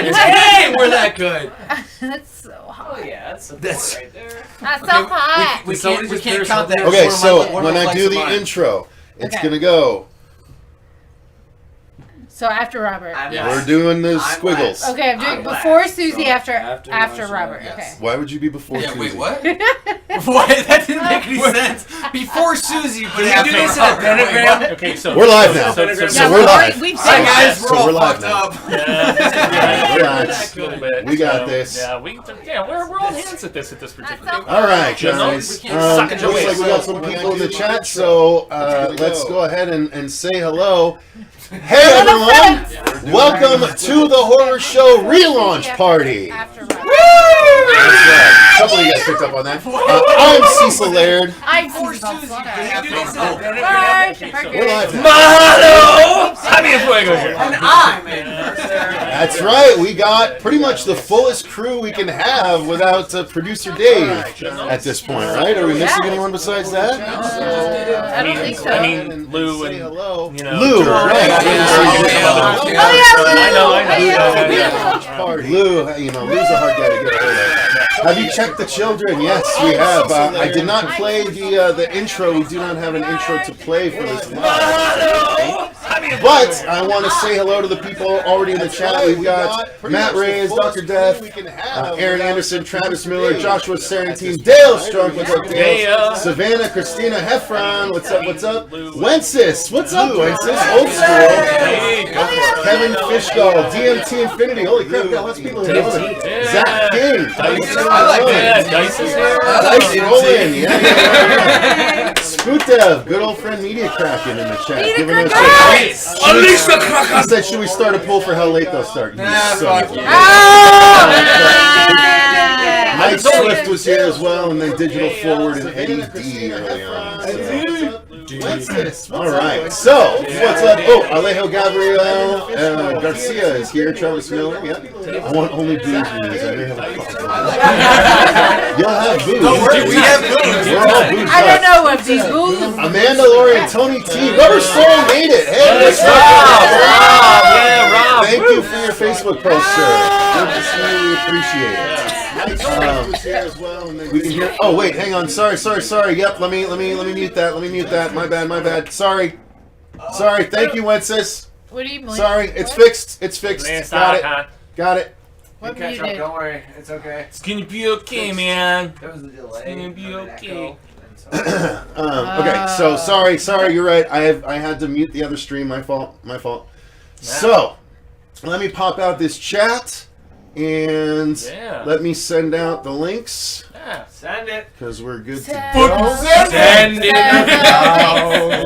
Dang, we're that good. That's so hot. Oh yeah, that's support right there. That's so hot. We can't count that. Okay, so when I do the intro, it's gonna go. So after Robert. We're doing the squiggles. Okay, I'm doing before Susie, after Robert. Yes. Okay. Why would you be before Susie? Wait, what? What? That didn't make any sense. Before Susie, but after Robert. Okay, so we're live now. So we're live. Hi guys, we're all live fucked up. Relax. We got this. Yeah, we're all hands at this particular time. All right, guys. Looks like we got some people in the chat, so let's go ahead and say hello. Hey everyone! Welcome to the horror show relaunch party. A couple of you guys picked up on that. I'm Cecil Laird. I'm Susie. We're live now. Mahalo! Jaime Fuego here. And I'm That's right. We got pretty much the fullest crew we can have without producer Dave at this point, right? Are we missing anyone besides that? I don't think so. I mean, Lou and hello. Lou, right? I know. Lou, Lou's a hard guy to get a hold of. Have you checked the children? Yes, we have. I did not play the intro. We do not have an intro to play for this live. But I want to say hello to the people already in the chat. We've got Matt Reyes, Dr. Death, Aaron Anderson, Travis Miller, Joshua Sarantine, Dale Strunk, what's up, Dale? Savannah, Christina Heffron, what's up? Wences, what's up, Wences? Old school. Kevin Fishgall, DMT Infinity, holy crap, got lots of people here. Zach King, I like that. Dice is here. Dice rolling, yeah. Spootdev, good old friend Media Kraken in the chat. Giving us Unleash the Kraken! He said, should we start a poll for how late they'll start? Fuck you. Mike Swift was here as well, and then Digital Forward and Eddie D early on. What's this? All right, so what's up? Oh, Alejo Gabriel Garcia is here. Travis Miller, yeah. I want only booze reviews. I may have a problem. You'll have booze. Don't worry, we have booze. We're all booze. I don't know what these booze. Amanda, Lori, and Tony T. Rubber Soul made it. Hey, what's up? Rob. Thank you for your Facebook post, sir. Good to see you. We appreciate it. We can hear. Oh wait, hang on. Sorry. Yep. Let me mute that. My bad. Sorry. Thank you, Wences. What do you mean? Sorry. It's fixed. Got it. What Catch up, don't worry, it's okay. It's gonna be okay, man. There was a delay. It's gonna be okay. Okay. So sorry. You're right. I had to mute the other stream. My fault. So let me pop out this chat. And let me send out the links. Yeah, send it. Because we're good to go. Send it.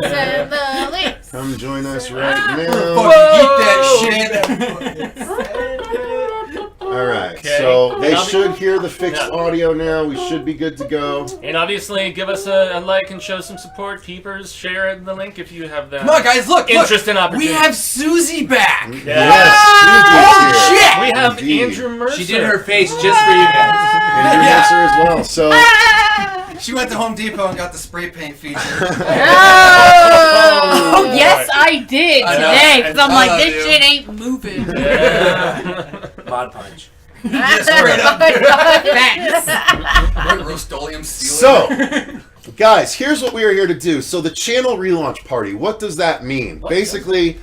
Send the links. Come join us right now. Eat that shit. Alright, Okay. so they should hear the fixed audio now. We should be good to go. And obviously, give us a like and show some support. Keepers, share the link if you have the Come on, guys, look. interest and opportunity. We have Susie back. Yes, Oh, shit. We have Indeed. Andrew Mercer. She did her face just for you guys. Andrew Mercer as well. So She went to Home Depot and got the spray paint feature. Oh, yes, I did today. Because I'm like, this shit ain't moving. Mod punch. Straight up. Rust-Oleum So, guys, here's what we are here to do. So the channel relaunch party, what does that mean? Basically,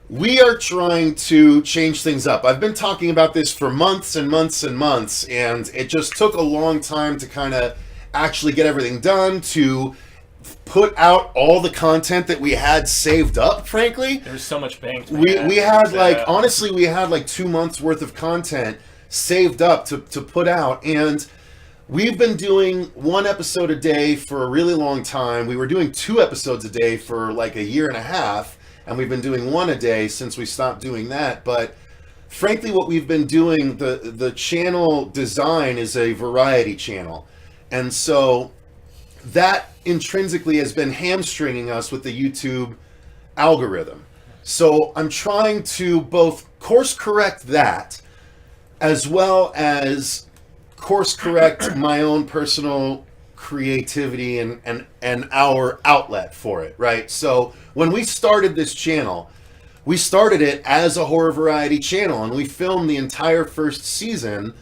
we are trying to change things up. I've been talking about this for months and months and months, and it just took a long time to kind of actually get everything done, to put out all the content that we had saved up, frankly. There's so much banked. We had honestly, we had like 2 months worth of content saved up to put out, and we've been doing one episode a day for a really long time. We were doing 2 episodes a day for like a year and a half, and we've been doing 1 a day since we stopped doing that. But frankly, what we've been doing, the channel design is a variety channel, and so that intrinsically has been hamstringing us with the YouTube algorithm. So I'm trying to both course correct that, as well as course correct my own personal creativity and our outlet for it, right? So when we started this channel, we started it as a horror variety channel, and we filmed the entire first season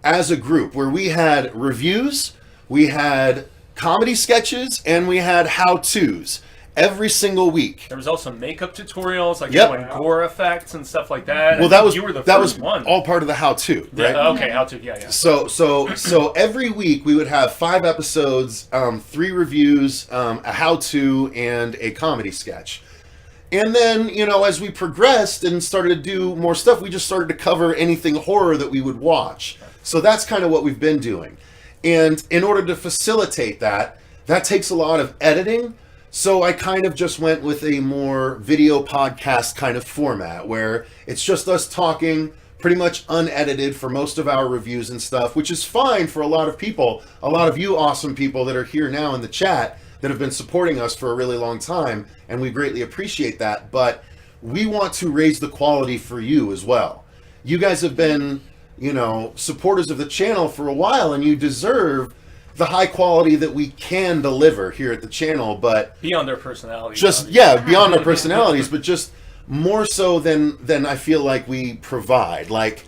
as a group, where we had reviews, we had comedy sketches, and we had how-tos every single week. There was also makeup tutorials, like Yep. showing gore effects and stuff like that. Well, that was you were the that first was one. all part of the how-to, right? Yeah, okay, how to? Yeah. So every week we would have 5 episodes, 3 reviews, a how-to, and a comedy sketch. And then, as we progressed and started to do more stuff, we just started to cover anything horror that we would watch. So that's kind of what we've been doing. And in order to facilitate that takes a lot of editing. So I kind of just went with a more video podcast kind of format, where it's just us talking, pretty much unedited for most of our reviews and stuff, which is fine for a lot of people, a lot of you awesome people that are here now in the chat that have been supporting us for a really long time, and we greatly appreciate that. But we want to raise the quality for you as well. You guys have been, supporters of the channel for a while, and you deserve the high quality that we can deliver here at the channel, but beyond their personalities. Beyond our personalities, but just more so than I feel like we provide. Like,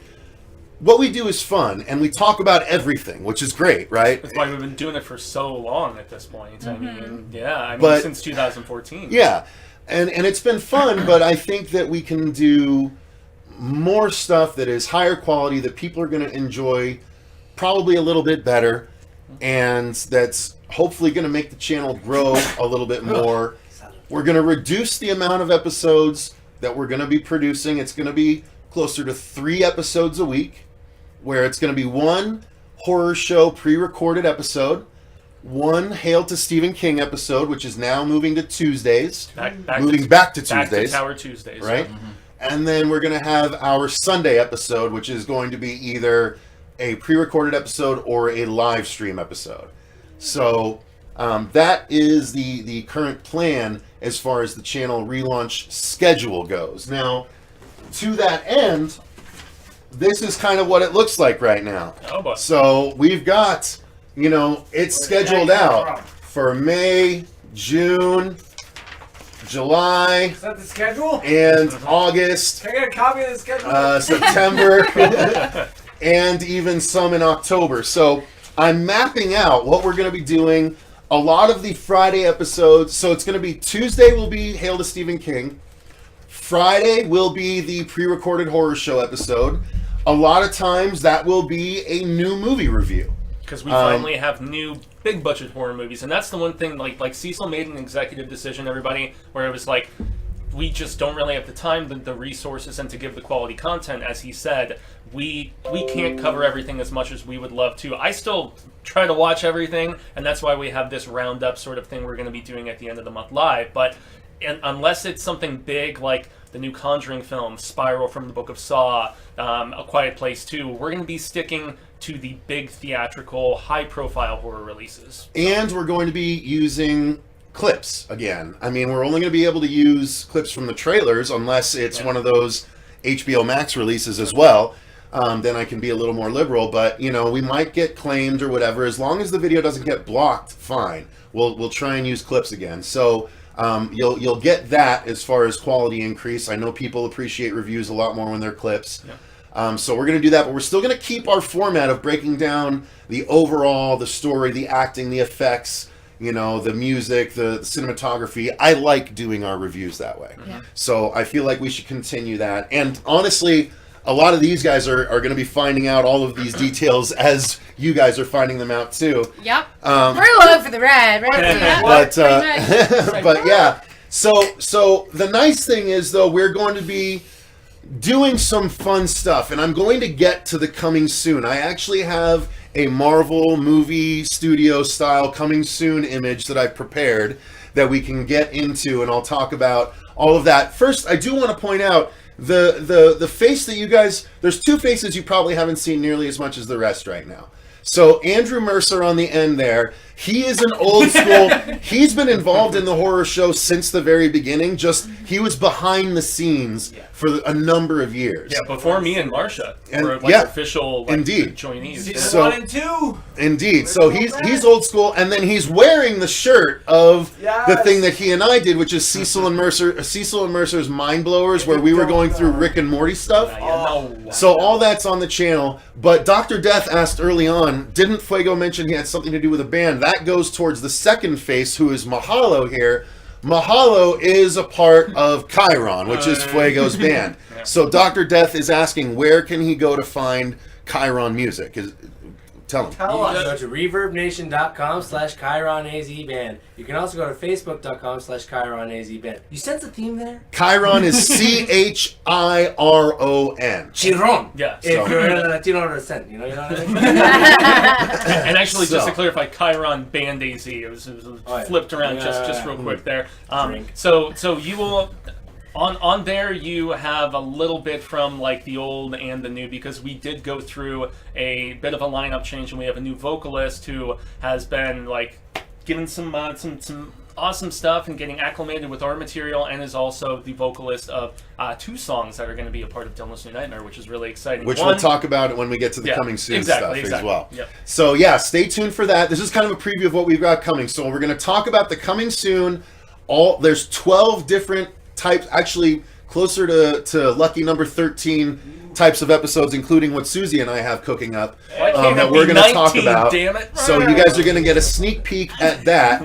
what we do is fun, and we talk about everything, which is great, right? That's why we've been doing it for so long at this point. Mm-hmm. I mean, since 2014. Yeah, and it's been fun, but I think that we can do more stuff that is higher quality, that people are going to enjoy probably a little bit better, and that's hopefully going to make the channel grow a little bit more. We're going to reduce the amount of episodes that we're going to be producing. It's going to be closer to 3 episodes a week, where it's going to be 1 horror show pre-recorded episode, 1 Hail to Stephen King episode, which is now moving to Tuesdays. Back to Tuesdays. Back to Tower Tuesdays. Right? Yeah. And then we're going to have our Sunday episode, which is going to be either a pre-recorded episode or a live stream episode. So that is the current plan as far as the channel relaunch schedule goes. Now, to that end, this is kind of what it looks like right now. Oh, boy. So we've got, it's scheduled out for May, June, July. Is that the schedule? And August. Can I get a copy of the schedule? September, and even some in October. So I'm mapping out what we're going to be doing. A lot of the Friday episodes, so it's going to be Tuesday will be Hail to Stephen King. Friday will be the pre-recorded horror show episode. A lot of times that will be a new movie review. Because we finally have new big budget horror movies, and that's the one thing, like Cecil made an executive decision, everybody, where it was like, we just don't really have the time, the resources, and to give the quality content. As he said, we can't cover everything as much as we would love to. I still try to watch everything, and that's why we have this roundup sort of thing we're going to be doing at the end of the month live. But unless it's something big like the new Conjuring film, Spiral from the Book of Saw, A Quiet Place 2, we're going to be sticking to the big theatrical, high-profile horror releases. And we're going to be using clips again. I mean, we're only going to be able to use clips from the trailers unless it's one of those HBO Max releases as well. Then I can be a little more liberal, but we might get claimed or whatever. As long as the video doesn't get blocked, fine. We'll try and use clips again. So you'll get that as far as quality increase. I know people appreciate reviews a lot more when they're clips. Yeah. So we're going to do that, but we're still going to keep our format of breaking down the overall, the story, the acting, the effects, the music, the cinematography. I like doing our reviews that way. Yeah. So I feel like we should continue that. And honestly, a lot of these guys are going to be finding out all of these details as you guys are finding them out too. Yep. We're along for the ride, right? Yeah, But yeah. So the nice thing is, though, we're going to be doing some fun stuff, and I'm going to get to the coming soon. I actually have a Marvel movie studio style coming soon image that I've prepared that we can get into, and I'll talk about all of that. First, I do want to point out the face that you guys, there's 2 faces you probably haven't seen nearly as much as the rest right now. So Andrew Mercer on the end there, He is an old school. He's been involved in the horror show since the very beginning. Just he was behind the scenes for a number of years. Yeah, before me and Marcia were official indeed joinees. Season 1 and 2. Indeed. So he's old school, and then he's wearing the shirt of the thing that he and I did, which is Cecil and Mercer's Mind Blowers, where we were going through Rick and Morty stuff. So all that's on the channel. But Dr. Death asked early on, didn't Fuego mention he had something to do with a band? That goes towards the second face, who is Mahalo here. Mahalo is a part of Chiron, which is Fuego's band. So Dr. Death is asking, where can he go to find Chiron music? Tell him. You can go to reverbnation.com/ChironAZBand. You can also go to facebook.com/ChironAZBand. You sense a theme there? Chiron is Chiron. Chiron. Yeah. If you're in a Latino descent, you know what I mean? And actually, just to clarify, Chiron Band AZ. It was flipped around just real quick there. So you will. On there, you have a little bit from like the old and the new, because we did go through a bit of a lineup change, and we have a new vocalist who has been like giving some awesome stuff and getting acclimated with our material, and is also the vocalist of 2 songs that are going to be a part of Dylan's New Nightmare, which is really exciting. Which we'll talk about when we get to the coming soon stuff as well. Yep. So stay tuned for that. This is kind of a preview of what we've got coming. So we're going to talk about the coming soon. There's 12 different types, actually closer to lucky number 13 types of episodes, including what Susie and I have cooking up that we're going to talk about. Damn it. So you guys are going to get a sneak peek at that.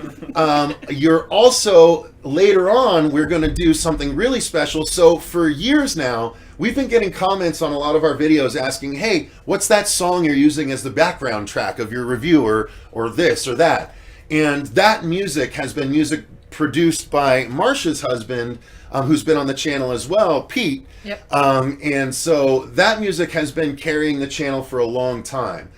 You're also, later on, we're going to do something really special. So for years now, we've been getting comments on a lot of our videos asking, hey, what's that song you're using as the background track of your review, or this or that? And that music has been music produced by Marcia's husband, who's been on the channel as well, Pete. Yep. And so that music has been carrying the channel for a long time.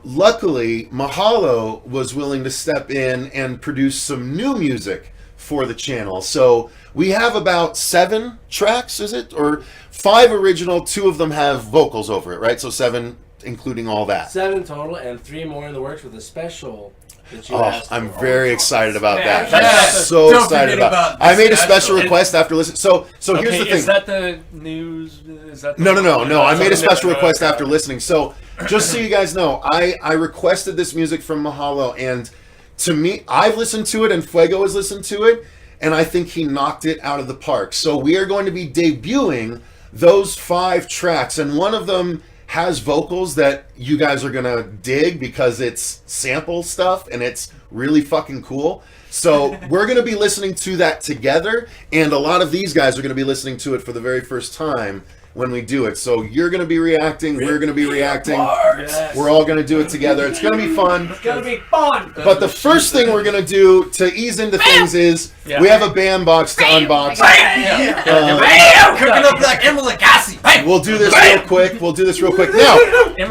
Luckily, Mahalo was willing to step in and produce some new music for the channel. So we have about 7 tracks, is it? Or 5 original, 2 of them have vocals over it, right? So 7, including all that. 7 total, and 3 more in the works with a special. I'm very excited about that. Yeah. I'm so Don't excited forget about. about I made a special. special request after listening. So here's the thing. Is that the news? Is that the No. I made a special request after listening. So just so you guys know, I requested this music from Mahalo, and to me, I've listened to it, and Fuego has listened to it, and I think he knocked it out of the park. So we are going to be debuting those 5 tracks, and one of them has vocals that you guys are gonna dig because it's sample stuff and it's really fucking cool. So we're gonna be listening to that together, and a lot of these guys are gonna be listening to it for the very first time when we do it. So you're gonna be reacting, we're gonna be reacting, we're all gonna do it together. It's gonna be fun. It's gonna be fun! But the first thing we're gonna do to ease into things is we have a band box to unbox. Cooking up that Emily Cassie. We'll do this real quick. Now,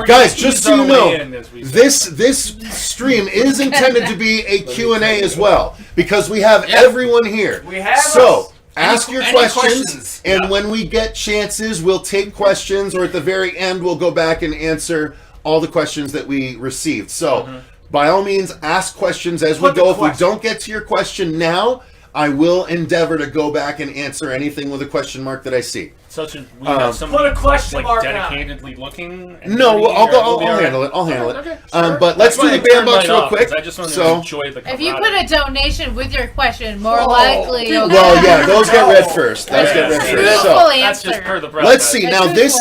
guys, just so you know, this stream is intended to be a Q&A as well, because we have everyone here. So ask your questions, and when we get chances, we'll take questions, or at the very end, we'll go back and answer all the questions that we received. So by all means, ask questions as we go. If we don't get to your question now, I will endeavor to go back and answer anything with a question mark that I see. Such as we have somebody put a question mark dedicatedly looking. No, I'll handle it. I'll handle it. Okay, sure. But let's do the band box real quick. I just want to enjoy the If you put a donation with your question, more likely you'll well, yeah, those get read first. So that's just per the process. Let's see. Now this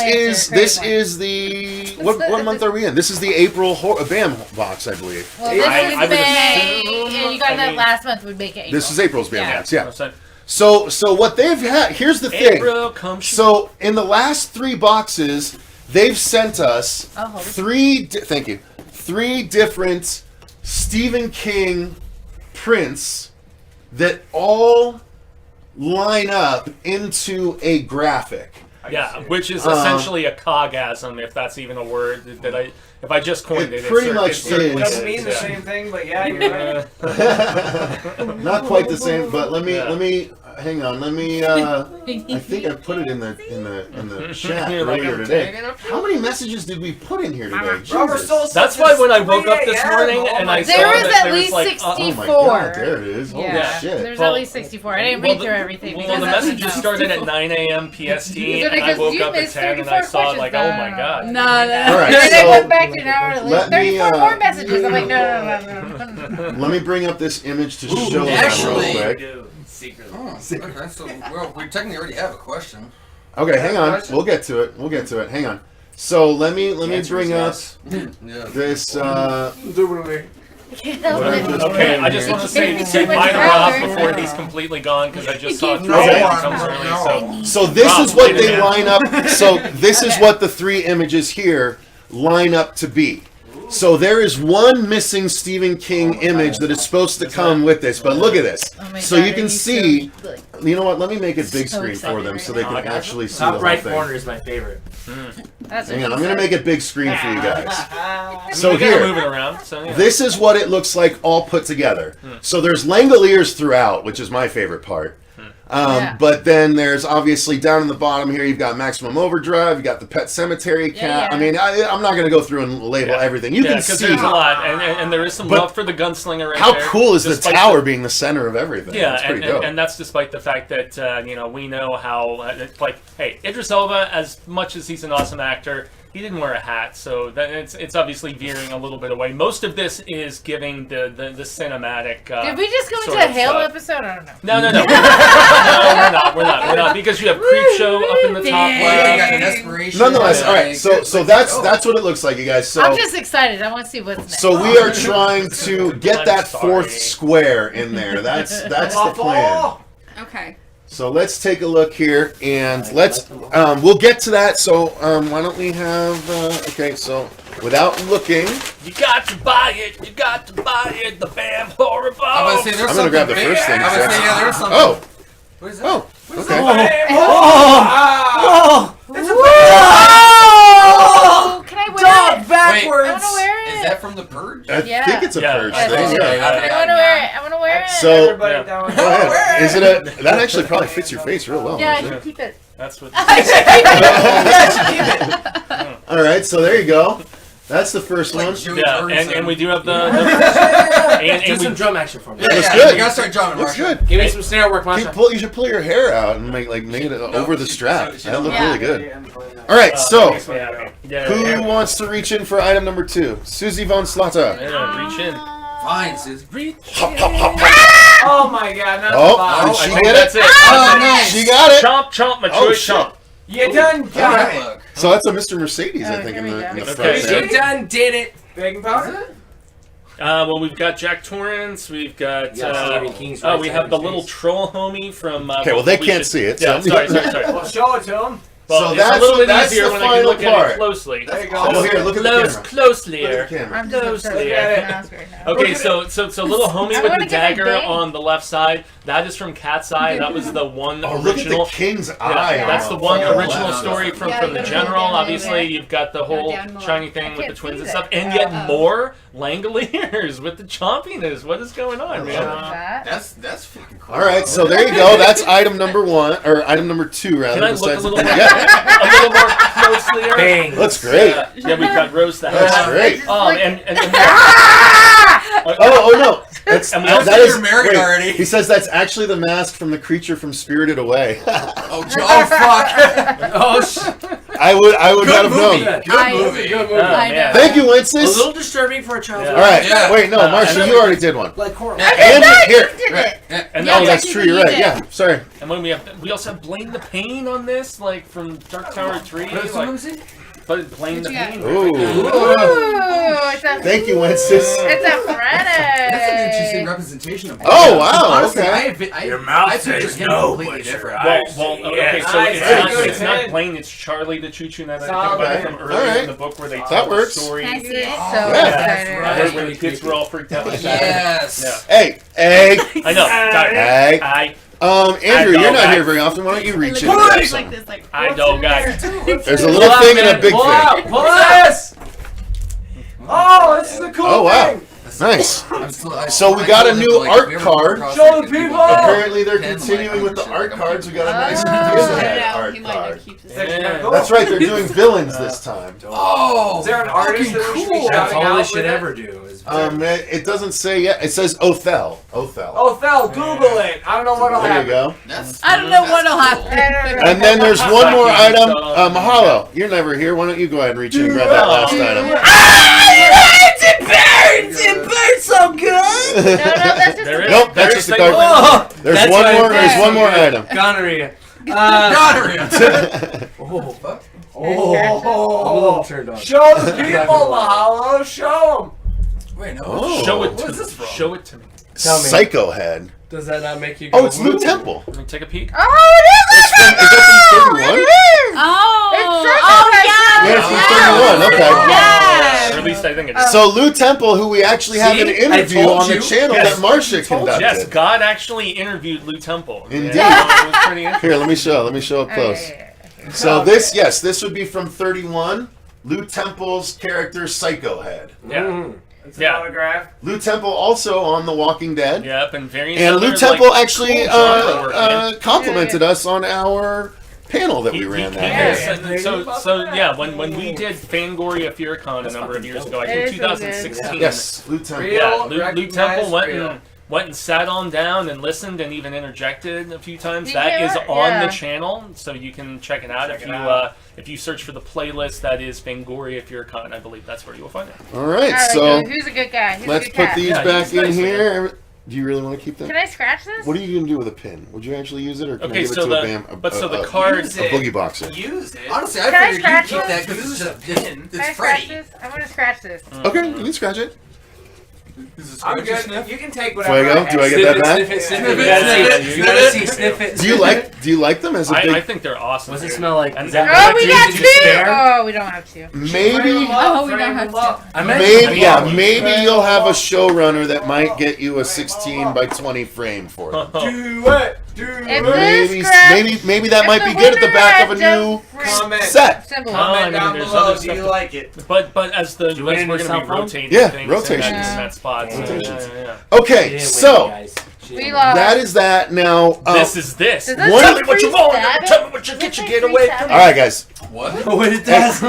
is the what month are we in? This is the April band box, I believe. Well, this is May, and you got that last month. Would make it April. This is April's band box. Yeah. Okay. So what they've had, here's the thing. So in the last 3 boxes, they've sent us 3 different Stephen King prints that all line up into a graphic. Yeah, which is essentially a cogasm, if that's even a word that if I just coined it. Pretty much it doesn't mean the same thing, but yeah, you're right. Not quite the same, but let me hang on. Let me. I think I put it in the chat earlier today. How many messages did we put in here today? Jesus. That's why when I woke up this morning and I saw There was that at there was least like, 64. Oh my God, there it is. Holy Yeah, shit. there's Well, at least 64. I didn't read through everything. Well, because the that's messages started at 9 a.m. PST, and I because woke you up at missed 10 and I 34 saw like, oh my questions. god. No. All right, And then I so went back to an hour later. let me, 34 more messages. I'm like, no. let me bring up this image to show them actually- real quick. Secretly. Oh, okay, so we technically already have a question. Okay, hang on. We'll get to it. Hang on. So let me bring up Yeah. this. Okay, I just want to say Too much bye to Rob pressure. before he's completely gone because I just saw keep 3 Okay. a.m. comes early. So So this Rob, is what wait a they minute. line up. So this is what the 3 images here line up to be. So there is one missing Stephen King image that is supposed to come with this, but look at this. Oh my So God, you are can you see. so, like, You know what? Let me make it big So screen for excited them right so they now. can actually see the Top whole right thing. corner is my favorite. That's Hang what on, I'm she gonna said. make it big screen for you guys. So we gotta here, move it around. So yeah. this is what it looks like all put together. So there's Langoliers throughout, which is my favorite part. Yeah. But then there's obviously down in the bottom here, you've got Maximum Overdrive, you got the Pet Cemetery cat. Yeah. I mean, I'm not going to go through and label everything. You can because see there's a lot, and there is some But love for the gunslinger right how there. cool is the despite tower being the center of everything. Yeah, it's pretty and, dope. and that's despite the fact that we know how it's like, hey, Idris Elba, as much as he's an awesome actor, he didn't wear a hat, so that it's obviously veering a little bit away. Most of this is giving the cinematic. Did we just go into sort a of Halo stuff. episode? I don't know. No, no, we're not, because you have Creepshow up in the top You left. got Desperation. Nonetheless, all right. like, So it's like, that's oh. that's what it looks like, you guys. So I'm just excited. I want to see what's next. so we are trying to get I'm that sorry. fourth square in there. That's the plan. Okay. So let's take a look here, and let's we'll get to that. So why don't we have okay? So without looking, You got to buy it. You got to buy it. The Bam Horrible. I'm gonna say there's I'm something gonna grab the big. first thing. I'm gonna say there's something. Oh, What is that? oh, okay. Oh, can I wear it? Wait, I want to wear it. is that from The Purge? I Yeah. think it's a Yeah. purge Yeah. thing. Okay. Yeah. I want to wear it. I want to wear it. So Everybody Yeah. down. go ahead. Is it a? That actually probably fits your face real well. Yeah, I Marcia. should keep it. That's what. All right, so there you go. That's the first Like one. Joey Yeah, Jordison. and we do have the Do and some we drum action for me. Yeah, Looks yeah, good. You gotta start drumming, Looks Marcia. good. Give me some snare work, You Masha. should pull your hair out and make it over the strap. she That looked Yeah. really good. All right, so yeah, who wants to reach in for item number 2? Susie von Slaughter. yeah, reach in. Fine, Susie. Reach. Hop, hop, hop, hop. Oh my god, not Oh, the bottom. did she I think get that's it? it. Oh, nice. She got it. Chomp, chomp, my Oh, choice, shit. chomp. You done got Alright, it. look. So that's a Mr. Mercedes, I Oh, think, here in we the go. front Okay. there. You done did it. Baking powder? Well, we've got Jack Torrance. We've got. Yeah, Stephen King's Oh, right we side have of the his little face. troll homie from. Okay, well, they we can't should- see it, Yeah, so- sorry. Well, show it to him. Well, So it's that's- a little bit that's easier the when I can final look at part. it closely. There you go. Oh, here, look at the Close, camera. closely. Look at the camera. I'm just Closely. obsessed with Yeah. the mask right now. Okay, so little homie I with wanna the get my dagger bang. on the left side. That is from Cat's Eye. That was the one Oh, look at original. the king's Yeah, eye. that's the one Yeah. original Wow. story from Yeah, the you gotta general. go down a little Obviously, bit. you've got the whole down more. shiny I thing with the can't twins see and that. stuff, and yet Oh. more Langoliers with the chompiness. What is going on, man? That. That's fucking cool. All right, so there you go. That's item number 1, or item number 2, rather. Can I look a besides- little more, Yeah, a little more closely? Bang. looks great. Yeah, we've got Rose the That's Hat. great. And Oh no! That's, And we that also is- you're married wait, already. He says that's actually the mask from the creature from Spirited Away. Oh, fuck. Oh, shit. I would not Good have movie. known. Good movie. Good movie. Oh, I know. man. Thank you, A Wences. little disturbing for a child. Yeah. All right. Yeah. Wait, no, Marcia, you already did one. Like horror. And here. Did it. And Yeah, Oh, that's true. You're right. Yeah. Sorry. And when we also have Blame the Pain on this, like from Dark Tower 3. But Blame the What you got? Pain. Ooh. Ooh, it's a, Thank you, Wences. it's a Friday. That's an interesting representation of. Oh, wow, Honestly, okay. Your mouth I pictured says him no, completely but your different. eyes Well, say okay, yes. so Eyes it's say not yes. Blaine, it's Charlie the Choo Choo that I Solid. think about from earlier Alright. in the book where they That tell the works. story. Can I see it? So Yeah. excited. Right. Where the kids were all freaked out. with that. Yes. Hey, hey, I know. hey. I Andrew, know, you're not guys. here very often. Why don't you reach in? Like, and grab like some? this, like. know, guys. There's a little thing and a big Pull thing. out. Pull this. Oh, this is a cool Oh, wow. thing. That's Nice. I So we got a new art card. Show the people! Apparently they're Pin, continuing like, with the shit, art like, cards. We got a nice Oh, Pinhead no, art he might card. not keep this. Yeah. That's right, they're doing villains this time. Oh! Is there an artist that we should be cool. shouting That's all out they should with it? ever do. Is It doesn't say yet. It says Othel. Oh, Thel, Google it. I don't know what'll There you happen. go. That's, I don't know that's what'll cool. happen. And then there's one more item. Mahalo, you're never here. Why don't you go ahead and reach in and grab that last item? It burns so good. No, that's just There a is. Nope, that's just the card. Oh, There's that's one why more. it There's burns one so more good. item. Gonorrhea. Oh, fuck. I'm a little turned on. Show the people, Mahalo. Show Wait, no. Oh. Show it What to is me. this from? Show it to me. Tell me. Psycho Head. Does that not make you go? Oh, it's Lou woo? Temple. Let me take a peek. Oh, Is that from 31? Yeah, it's from 31. Okay. Yes. Or at least I think it is. So Lou Temple, who we actually have See? an I interview told on the you. channel Yes. that Marcia conducted. Yes, God actually interviewed Lou Temple. Indeed. Yeah, it was pretty interesting. Here, let me show up close. So this would be from 31. Lou Temple's character Psycho Head. Yeah. It's Yeah. an autograph. Lou Temple also on The Walking Dead. Yep, and various And other, Lou Temple like, actually cool genre work, complimented us on our panel that we ran that yes, day. so yeah, when we did Fangoria FearCon a number of years ago, I think It is so good. 2016. Yes, Lou Temple. Real. Yeah, Lou Recognized Temple real. went and sat on down and listened and even interjected a few times. Did That you? is on Yeah. the channel, so you can check it out if you search for the playlist that is Fangoria FearCon. I believe that's where you will find it. All right, Alright, so who's a good guy? Who's let's a good put cat? these Yeah, back he's in nice, here. Do you really want to keep them? Can I scratch this? What are you going to do with a pin? Would you actually use it, or can I Okay, give it so to the card. a boogie boxer? Use it. Honestly, I Can I figured you'd scratch keep it? that because it's just Use it's Can I scratch Freddy. this? I want to scratch this. Okay, you can scratch it. I'm good. You can take whatever. Fuego, do I get that back? Sniff it, sniff it. Sniff it, You gotta sniff see- it, You gotta see, sniff it. Do you like them as a I big? think they're awesome. What's it dude. smell like? And Is that Oh, what we you got did two. you spare? Oh, we don't have two. Maybe, Oh, we don't have to. I meant maybe you'll have a showrunner that might get you a 16 by 20 frame for it. Do it. Do If it. Maybe, scratch- maybe that if might the be good at the winner back of had a new just Comment. set. Symbol. I Comment mean, down there's below. other Do stuff you that- like it? But as the you win as it we're in going to cell be phone? rotating Yeah, things rotations. in that spot. So, Rotations. yeah. Okay, so We love. that is that. Now, This is this. Does One- this Tell me what you free want. stab it? Tell me what you Does get. You it get free away stab from it? me. all right, guys. What? What it does?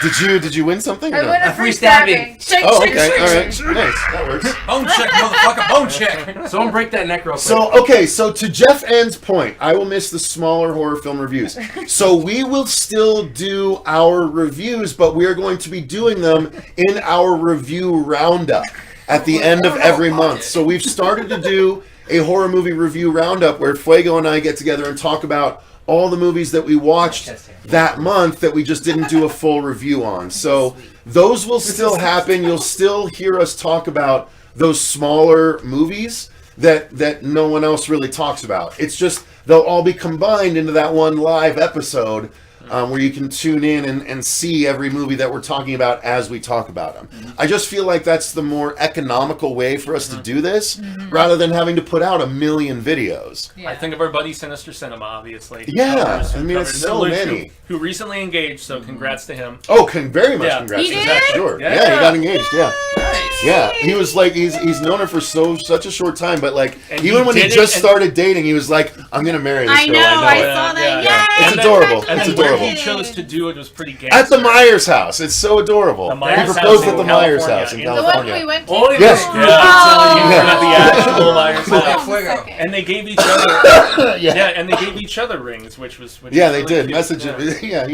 Did you win something? I No. win a A free free stabbing. stabbing. Oh, okay. All right. Nice. That works. Bone check, motherfucker, bone check. Someone break that neck real quick. So, okay, so to Jeff N's point, I will miss the smaller horror film reviews. So we will still do our reviews, but we are going to be doing them in our review roundup at the end of every month. So we've started to do a horror movie review roundup where Fuego and I get together and talk about all the movies that we watched that month that we just didn't do a full review on. So those will still happen. You'll still hear us talk about those smaller movies that no one else really talks about. It's just they'll all be combined into that one live episode where you can tune in and see every movie that we're talking about as we talk about them. I just feel like that's the more economical way for us to do this, rather than having to put out a million videos. I think of our buddy Sinister Cinema, obviously. Yeah, Who I mean, it's covered so Luke, many. Who recently engaged, so congrats to him. Oh, very much Yeah. congrats. He did? Sure. Yeah. Yeah, he got engaged. Yeah. Nice. Yeah, he was like he's known her for such a short time, but like And even he when he did it just and- started dating, he was like, "I'm gonna marry this I girl." know. I it. saw that. Yeah, Yay! yeah. It's And adorable. And It's then where adorable. he chose to do it was pretty gangster. At the Myers house, it's so adorable. The He Myers proposed house at the in Myers California. house in The The one California. we went to. Only Yes. the screw Yeah. Oh. Yeah. At the actual Myers Fuego, house. fuego. And they gave each other, Yeah. and they gave each other rings, which was Yeah, they really did. cute. Message Yeah. it. Yeah,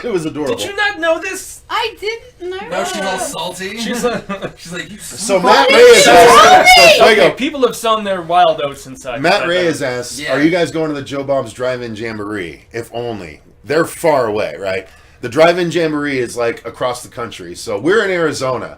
it was adorable. Did you not know this? I didn't know. Now she's all salty. She's like, She's like, you So What Matt did Reyes you asked. tell me? So okay, Fuego, people have sown their wild oats inside. Matt Reyes asked, Yeah. "Are you guys going to the Joe Bob's Drive-In Jamboree? If only. They're far away, right? The Drive-In Jamboree is like across the country. So we're in Arizona.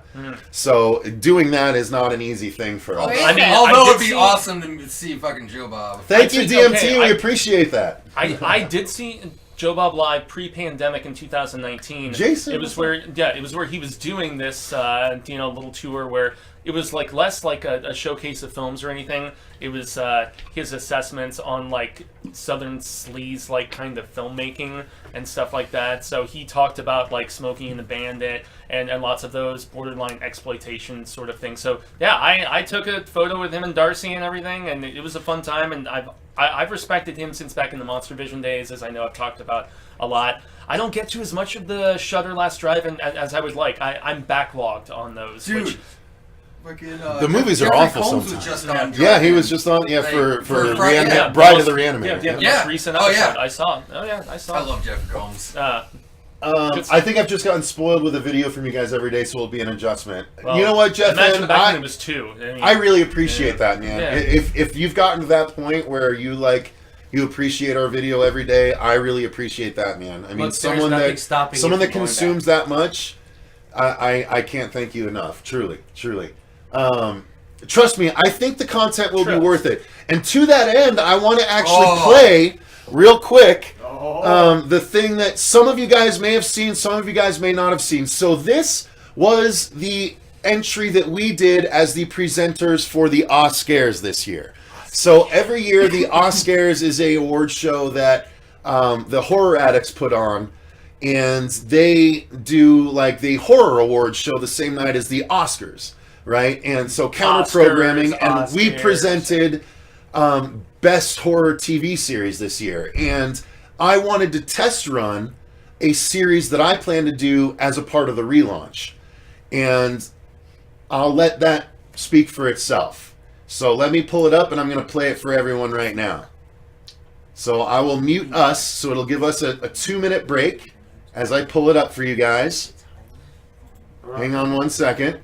So doing that is not an easy thing for us. Where is I mean, it? Although I it'd did be see- awesome to see fucking Joe Bob. Thank you, think, DMT. okay, we I- appreciate that. I did see Joe Bob live pre-pandemic in 2019. Jason, it was where he was doing this little tour where it was like less like a showcase of films or anything. It was his assessments on like Southern sleaze like kind of filmmaking and stuff like that. So he talked about like Smokey and the Bandit and lots of those borderline exploitation sort of things. So yeah, I took a photo with him and Darcy and everything, and it was a fun time. And I've respected him since back in the Monster Vision days, as I know I've talked about a lot. I don't get to as much of the Shudder Last Drive-In as I would like. I'm backlogged on those. Dude. Which, Fucking, The movies are Jeffrey awful Combs was sometimes. just on Yeah, he was Drive-In. just on. Yeah, Like, for for Friday, yeah, Bride of the Reanimator. yeah, Yeah. most recent Oh, episode yeah. I saw. Oh yeah, I saw. I love Jeffrey Combs. I think I've just gotten spoiled with a video from you guys every day, so it'll be an adjustment. Well, you know what, Jeff? Imagine Man, back when it was 2. I really appreciate Yeah. that, man. Yeah. If you've gotten to that point where you appreciate our video every day, I really appreciate that, man. I mean, Look, there's nothing stopping someone you that from going consumes that much, I can't thank you enough. Truly. Trust me, I think the content will be Trust. worth it. And to that end, I want to actually play real quick the thing that some of you guys may have seen, some of you guys may not have seen. So this was the entry that we did as the presenters for the Oscars this year. So every year, the Oscars is a award show that the Horror Addicts put on, and they do like the Horror Awards show the same night as the Oscars, right? And so counter programming, and we Oscars. presented Best Horror TV Series this year, and I wanted to test run a series that I plan to do as a part of the relaunch, and I'll let that speak for itself. So let me pull it up, and I'm going to play it for everyone right now. So I will mute us, so it'll give us a 2-minute break as I pull it up for you guys. Hang on 1 second.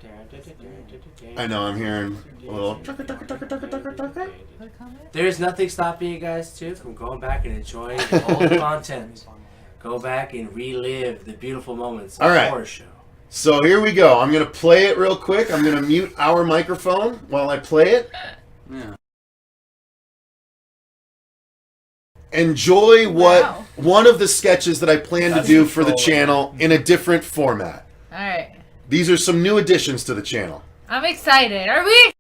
I know I'm hearing a little... There's nothing stopping you guys too from going back and enjoying the old content. Go back and relive the beautiful moments of All the right. horror show. So here we go. I'm going to play it real quick. I'm going to mute our microphone while I play it. Yeah. Enjoy Wow. one of the sketches that I plan to do for the channel in a different format. Alright. These are some new additions to the channel. I'm excited. Are we?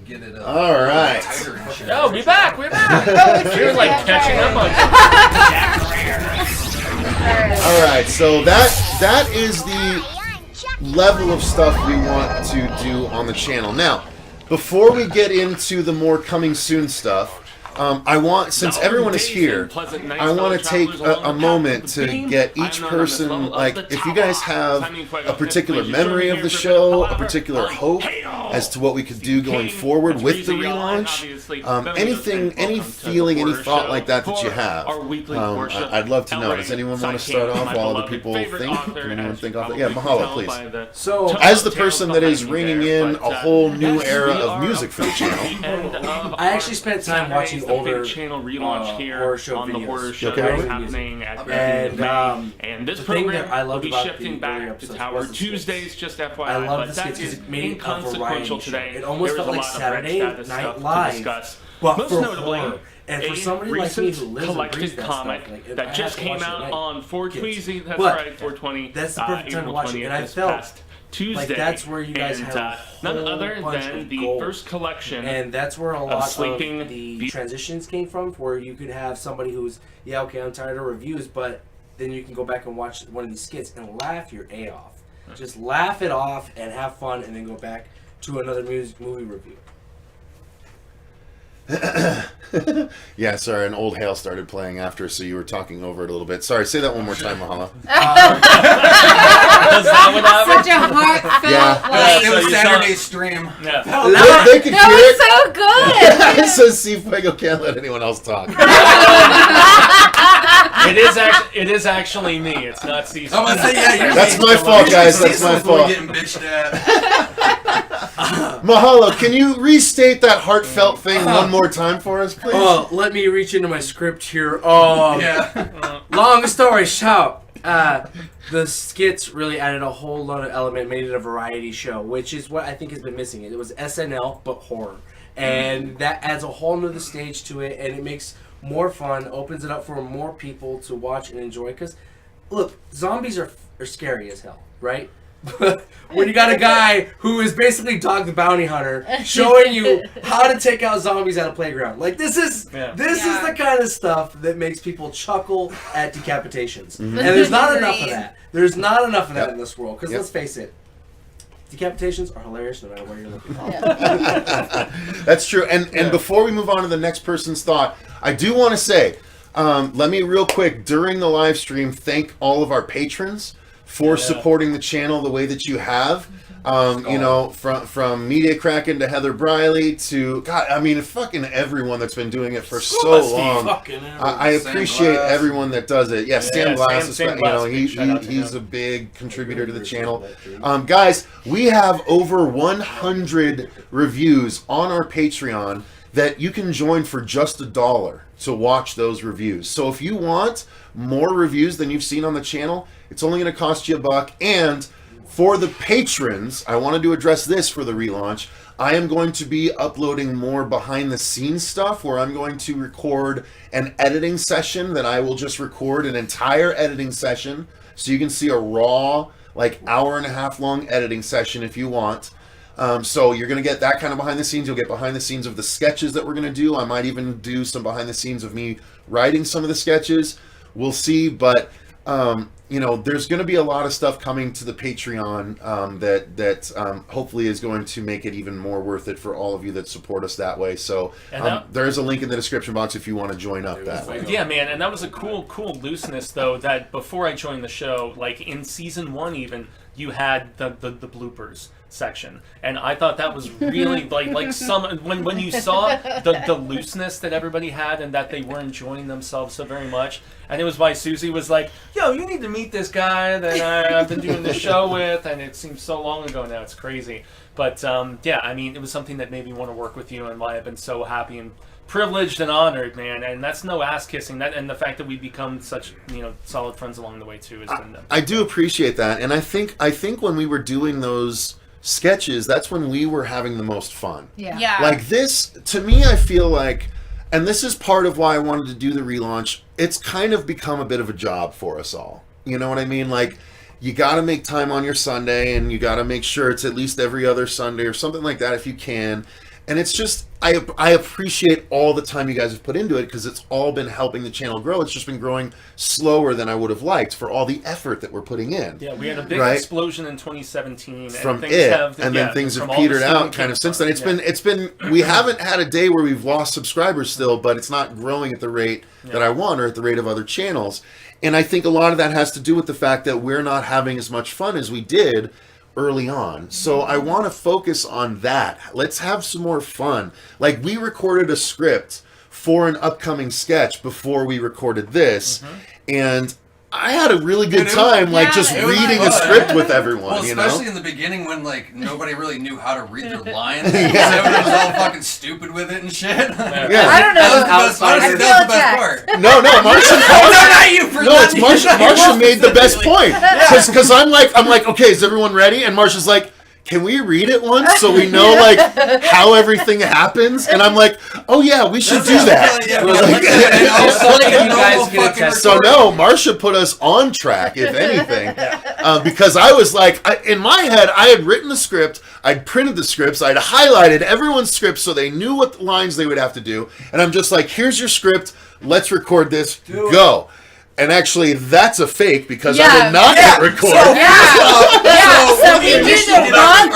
Get it All right. tighter and shit. Oh, we're back. We're back. We were like catching up on. All right. So that is the level of stuff we want to do on the channel. Now, before we get into the more coming soon stuff, I want, since everyone is here, I want to take a moment to get each person, like, if you guys have a particular memory of the show, a particular hope as to what we could do going forward with the relaunch, anything, any feeling, any thought like that you have, I'd love to know. Does anyone want to start off while other people think? Can anyone think off? Yeah, Mahalo, please. So, As the person that is ringing in a whole new era of music for the channel, I actually spent time watching older channel relaunch here horror show on the videos. horror show Okay. that's happening at And this the thing program that I loved will be about shifting the earlier back to episodes Tower was the skits. Tuesdays, just FYI. I love but the that skits because is it made it a inconsequential variety today. show. It almost There felt was like a lot of Saturday Red Status Night stuff to Live, discuss. but Most for notably, horror. And for a somebody like me recent who lives and collected breathes that comic stuff, like, I that have just to came watch it out at on night. 420. That's But right, 420. that's the perfect time to April watch it, 20th, and I this felt past Tuesday. like that's where you guys and, have a none whole other bunch than of the gold. first collection. And that's where a lot of Sleeping the transitions came from, where you could have somebody who's, yeah, okay, I'm tired of reviews, but then you can go back and watch one of these skits and laugh your A off. Just laugh it off and have fun, and then go back to another movie review. yeah, sorry, an old hail started playing after, so you were talking over it a little bit. Sorry, say that one more time, Mahalo. Such a heartfelt, Yeah. like, It was you Saturday's stream. Yeah. They could that hear was it. so good. It says see Fuego can't let anyone else talk. It is actually me. It's not Cecil. I'm gonna say, yeah, you're That's my fault, guys. That's my Cecil's the one fault. getting bitched at. Mahalo, can you restate that heartfelt thing one more time for us, please? Oh, let me reach into my script here. Oh, Yeah. long story short, the skits really added a whole lot of element, made it a variety show, which is what I think has been missing. It was SNL, but horror. And that adds a whole nother stage to it, and it makes more fun, opens it up for more people to watch and enjoy. Because, look, zombies are scary as hell, right? When you got a guy who is basically Dog the Bounty Hunter showing you how to take out zombies at a playground, like this is the kind of stuff that makes people chuckle at decapitations, and there's not enough of that. There's not enough of that in this world. Because let's face it, decapitations are hilarious no matter where you're looking. That's true. And before we move on to the next person's thought, I do want to say, let me real quick during the live stream thank all of our patrons for supporting the channel the way that you have. You know, from Media Kraken to Heather Briley to God, I mean, fucking everyone that's been doing it for so long. I appreciate everyone that does it. Yeah, Stan Glass, Stan you know, he's a big contributor to the channel. Guys, we have over 100 reviews on our Patreon that you can join for just $1 to watch those reviews. So if you want more reviews than you've seen on the channel, it's only going to cost you $1. And for the patrons, I wanted to address this for the relaunch. I am going to be uploading more behind the scenes stuff where I'm going to record an editing session that I will just record an entire editing session. So you can see a raw, like hour-and-a-half long editing session if you want. So you're going to get that kind of behind the scenes. You'll get behind the scenes of the sketches that we're going to do. I might even do some behind the scenes of me writing some of the sketches. We'll see, but you know, there's going to be a lot of stuff coming to the Patreon that hopefully is going to make it even more worth it for all of you that support us that way. So there's a link in the description box if you want to join up that way. Yeah, man, and that was a cool looseness though. That before I joined the show, like in season 1 even, you had the bloopers section, and I thought that was really like some when you saw the looseness that everybody had and that they were enjoying themselves so very much, and it was why Susie was like, "Yo, you need to meet this guy that I've been doing the show with," and it seems so long ago now, it's crazy. But yeah, I mean, it was something that made me want to work with you, and why I've been so happy and privileged and honored, man. And that's no ass kissing. That and the fact that we've become such solid friends along the way too has been. I do appreciate that, and I think when we were doing those sketches, that's when we were having the most fun. Yeah. Like this, to me, I feel like, and this is part of why I wanted to do the relaunch, it's kind of become a bit of a job for us all. You know what I mean? Like, you got to make time on your Sunday, and you got to make sure it's at least every other Sunday or something like that if you can. And it's just, I appreciate all the time you guys have put into it, because it's all been helping the channel grow. It's just been growing slower than I would have liked for all the effort that we're putting in. Yeah, we had a big right? explosion in 2017. From and things it, have, and then things have petered out kind of since then. It's been, we haven't had a day where we've lost subscribers still, but it's not growing at the rate that I want, or at the rate of other channels. And I think a lot of that has to do with the fact that we're not having as much fun as we did early on. So I want to focus on that. Let's have some more fun. Like, we recorded a script for an upcoming sketch before we recorded this, and I had a really good time, like, just reading a script with everyone, well, especially in the beginning when, like, nobody really knew how to read their lines. Everyone was all fucking stupid with it and shit. I don't know. That was the best part. No, Marcia. It's Marcia. Marcia made the best point, because I'm like, okay, is everyone ready? And Marcia's like, can we read it once so we know like how everything happens? And I'm like, oh yeah, we should do that. So no, Marcia put us on track, if anything, because I was like, in my head, I had written the script, I'd printed the scripts, I'd highlighted everyone's scripts so they knew what lines they would have to do, and I'm just like, here's your script, let's record this, go. And actually, that's a fake, because I did not hit record. So we do the run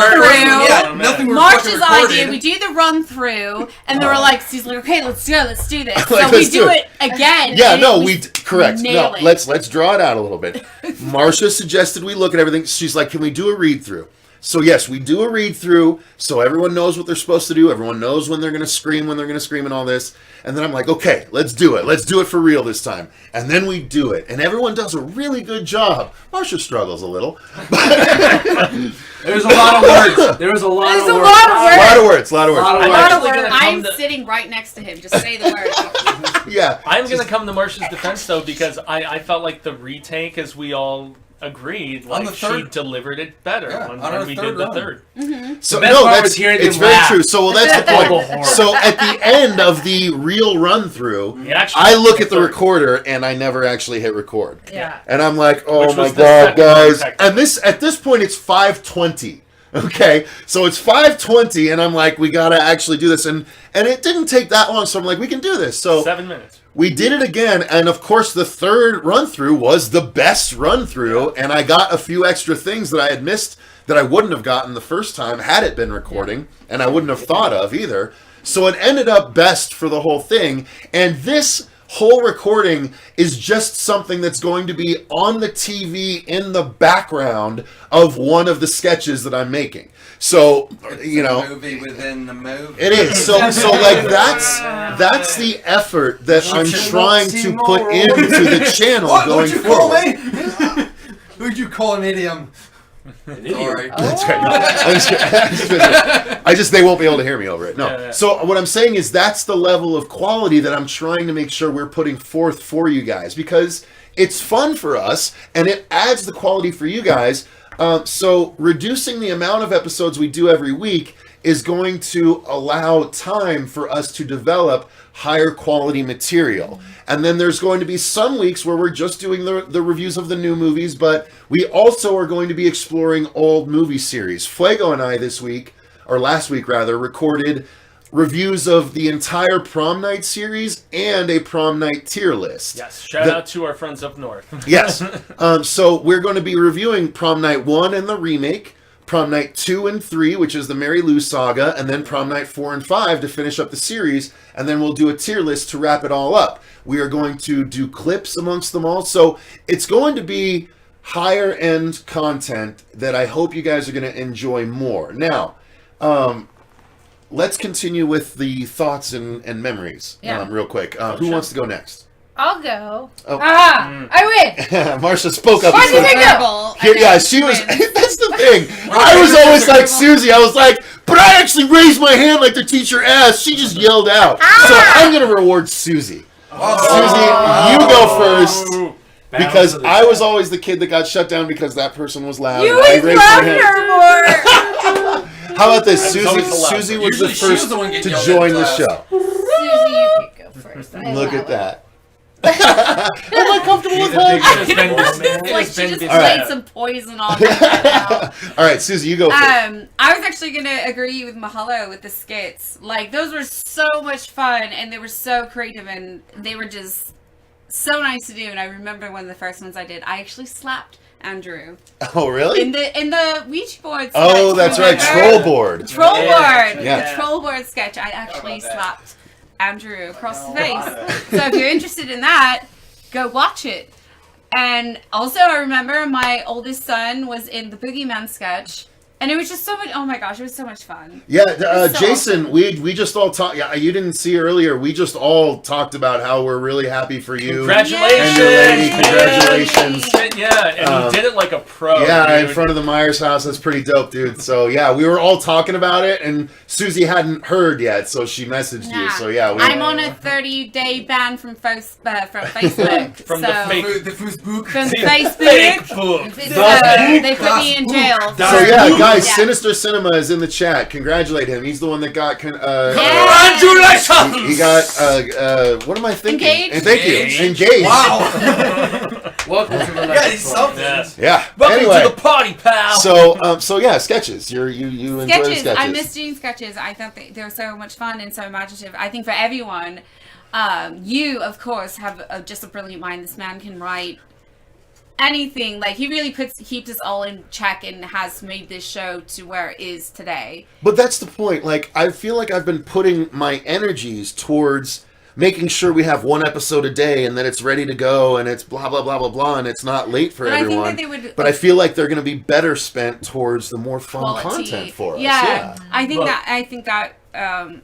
through. Marcia's idea. We do the run through, and they were like, "Cecil, okay, let's go, let's do this." So we do it again. Yeah, no, correct. No, let's draw it out a little bit. Marcia suggested we look at everything. She's like, "Can we do a read through?" So yes, we do a read through, so everyone knows what they're supposed to do. Everyone knows when they're going to scream, and all this. And then I'm like, okay, let's do it. Let's do it for real this time. And then we do it, and everyone does a really good job. Marcia struggles a little. There's a lot of words. There's a lot of words. I'm sitting right next to him. Just say the word. Yeah. I'm going to come to Marcia's defense, though, because I felt like the retake, as we all agreed, like she delivered it better when we did the third. So it's very true. So that's the point. So at the end of the real run through, I look at the recorder and I never actually hit record. Yeah. And I'm like, oh my god, guys! And at this point it's 5:20. Okay, so it's 5:20, and I'm like, we gotta actually do this, and it didn't take that long. So I'm like, we can do this. So 7 minutes. We did it again, and of course the third run-through was the best run-through, and I got a few extra things that I had missed that I wouldn't have gotten the first time had it been recording, and I wouldn't have thought of either. So it ended up best for the whole thing, and this whole recording is just something that's going to be on the TV in the background of one of the sketches that I'm making. So, you know, a movie within the movie. It is. So like that's the effort that I'm trying to put into the channel going forward. Who'd you call an idiom? Sorry. They won't be able to hear me over it. No. So what I'm saying is that's the level of quality that I'm trying to make sure we're putting forth for you guys, because it's fun for us and it adds the quality for you guys. So reducing the amount of episodes we do every week is going to allow time for us to develop higher quality material. And then there's going to be some weeks where we're just doing the reviews of the new movies, but we also are going to be exploring old movie series. Fuego and I last week, recorded reviews of the entire Prom Night series and a Prom Night tier list. Yes, shout out to our friends up north. Yes. So we're going to be reviewing Prom Night 1 and the remake, Prom Night 2 and 3, which is the Mary Lou saga, and then Prom Night 4 and 5 to finish up the series, and then we'll do a tier list to wrap it all up. We are going to do clips amongst them all, so it's going to be higher end content that I hope you guys are going to enjoy more. Now, let's continue with the thoughts and memories real quick. Who wants to go next? I'll go. Oh. I win. Marcia spoke up. Why did you go? Here, yeah, she was. That's the thing. I was always like Susie. I was like, but I actually raised my hand like the teacher asked. She just yelled out. So I'm gonna reward Susie. Susie, you go first. Because I was always the kid that got shut down because that person was loud. You always loved her more. How about this? Susie was the first to join the show. Susie, you can go first. Look at that. Am I comfortable with that? Like she just laid some poison on me right now. All right, Susie, you go first. I was actually gonna agree with Mahalo with the skits. Like those were so much fun, and they were so creative, and they were just so nice to do. And I remember one of the first ones I did. I actually slapped Andrew. Oh, really? In the Ouija board sketch. Oh, that's right, troll board. Troll board. Yeah. The troll board sketch. I actually slapped Andrew across the face. So if you're interested in that, go watch it. And also I remember my oldest son was in the Boogeyman sketch, and it was just so much, oh my gosh, it was so much fun. Yeah, So Jason, we just all talked, you didn't see earlier, we just all talked about how we're really happy for you. Congratulations! And your lady, congratulations. Yeah, and you did it like a pro. Yeah, dude. in front of the Myers house. That's pretty dope, dude. So, yeah, we were all talking about it, and Susie hadn't heard yet, so she messaged you. So, yeah. I'm on a 30-day ban from Facebook. From the Facebook. From Facebook. They put me in jail. So, yeah, guys, Sinister Cinema is in the chat. Congratulate him. He's the one that got... Congratulations! He got, what am I thinking? Engaged? And thank you. Engaged. Wow. Welcome to the Yeah, next he's something. Yeah. Welcome Anyway. to the party, pal. So yeah, sketches. You enjoy the sketches. I miss doing sketches. I thought they were so much fun and so imaginative. I think for everyone, you of course have just a brilliant mind. This man can write anything. Like he really keeps us all in check and has made this show to where it is today. But that's the point. Like I feel like I've been putting my energies towards making sure we have one episode a day and that it's ready to go and it's blah blah blah blah blah and it's not late for everyone. I think that they would, but I feel like they're going to be better spent towards the more fun quality content for us. Yeah. I think that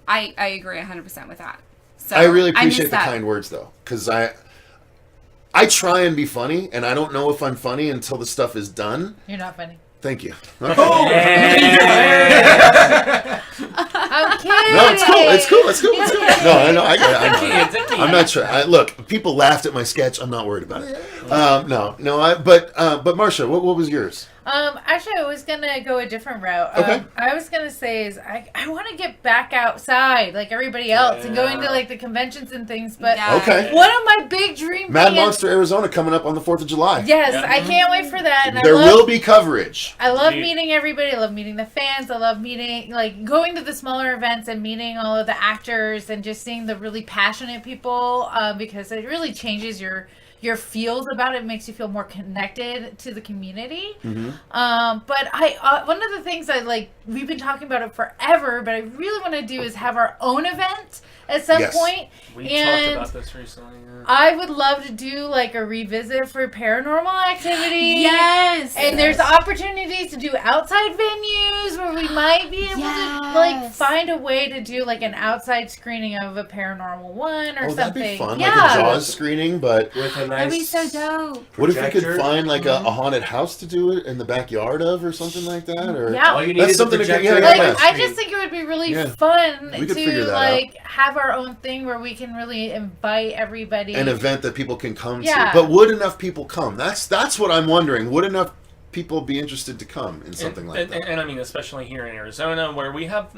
I agree 100% with that. So I really appreciate miss the that. kind words though, because I try and be funny and I don't know if I'm funny until the stuff is done. You're not funny. Thank you. I'm kidding. No, it's cool. No, I get it. I'm not sure. Look, people laughed at my sketch. I'm not worried about it. But Marcia, what was yours? Actually, I was gonna go a different route. Okay. I was gonna say is I want to get back outside like everybody else and go into like the conventions and things. But Okay. one of my big dreams. Mad Monster Arizona coming up on the 4th of July. Yes, I can't wait for that. And There will be coverage. I love meeting everybody. I love meeting the fans. I love meeting, like, going to the smaller events and meeting all of the actors and just seeing the really passionate people because it really changes your feels about it. It makes you feel more connected to the community. Mm-hmm. But one of the things we've been talking about it forever, but I really want to do is have our own event at some point. We talked about this recently. Yeah. I would love to do like a revisit for Paranormal Activity. Yes. And there's opportunities to do outside venues where we might be able to like find a way to do like an outside screening of a Paranormal one or something. That'd be fun. Yeah. Like a Jaws screening, but with a nice. That'd be so dope. What if we could projector? find like a haunted house to do it in the backyard of or something like that? Or Yeah. All you need That's is something a to get- projector. yeah, Like, I just think it would be really fun We could figure to that like have our own thing where we can really invite everybody. an event that people can come Yeah. to. But would enough people come? That's what I'm wondering. Would enough people be interested to come in something like that? And I mean, especially here in Arizona, where we have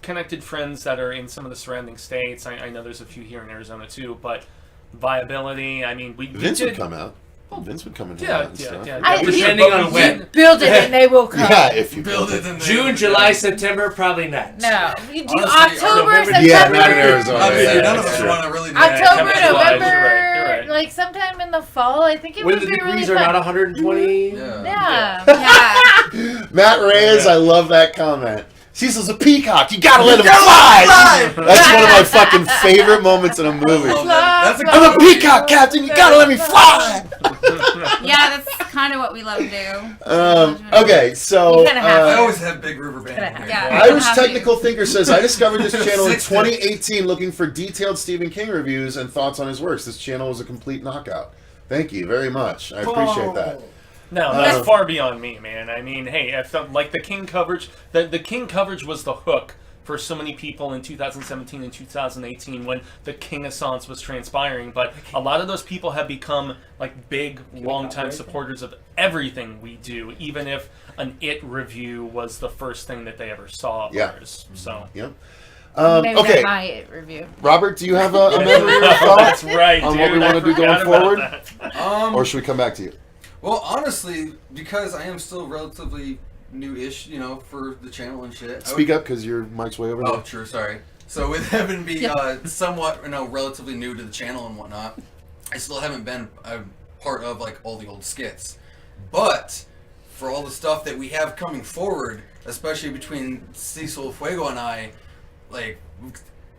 connected friends that are in some of the surrounding states. I know there's a few here in Arizona too, but viability. I mean, Vince would come out. Vince would come and Yeah, and stuff. Depending on when. Build it and they will come. Yeah, if you Build it and June, July, September, probably not. No, you do Honestly, October, November, September. Yeah, not in Arizona. Obviously, Yeah, none of that's us true. want to really do October, Yeah, November, you're right. like sometime in the fall. I think it When would the be really degrees are fun. not 120. Yeah. Yeah. Matt Reyes, I love that comment. Cecil's a peacock. You gotta let him fly. That's one of my fucking favorite moments in a movie. That's a I'm a peacock, Captain. You gotta let me fly. Yeah, that's kind of what we love to do. Okay, so You kinda have I to. always have big rubber band. Gonna here. Yeah. Irish Happy. Technical Thinker says, I discovered this channel in 6 2018 looking for detailed Stephen King reviews and thoughts on his works. This channel was a complete knockout. Thank you very much. I appreciate that. No, that's far beyond me, man. I mean, hey, I felt like the King coverage. The King coverage was the hook for so many people in 2017 and 2018 when the King-assance was transpiring. But a lot of those people have become like big, long-time supporters of everything we do, even if an It review was the first thing that they ever saw of ours. So. Yep. Maybe Okay, that my review. Robert, do you have a memory or thought That's right, on dude. what we want to do going forward? Or should we come back to you? Well, honestly, because I am still relatively new-ish, you know, for the channel and shit. Speak up because your mic's way over Oh, there. true. Sorry. So with having be somewhat, you know, relatively new to the channel and whatnot, I still haven't been a part of like all the old skits. But for all the stuff that we have coming forward, especially between Cecil, Fuego, and I, like,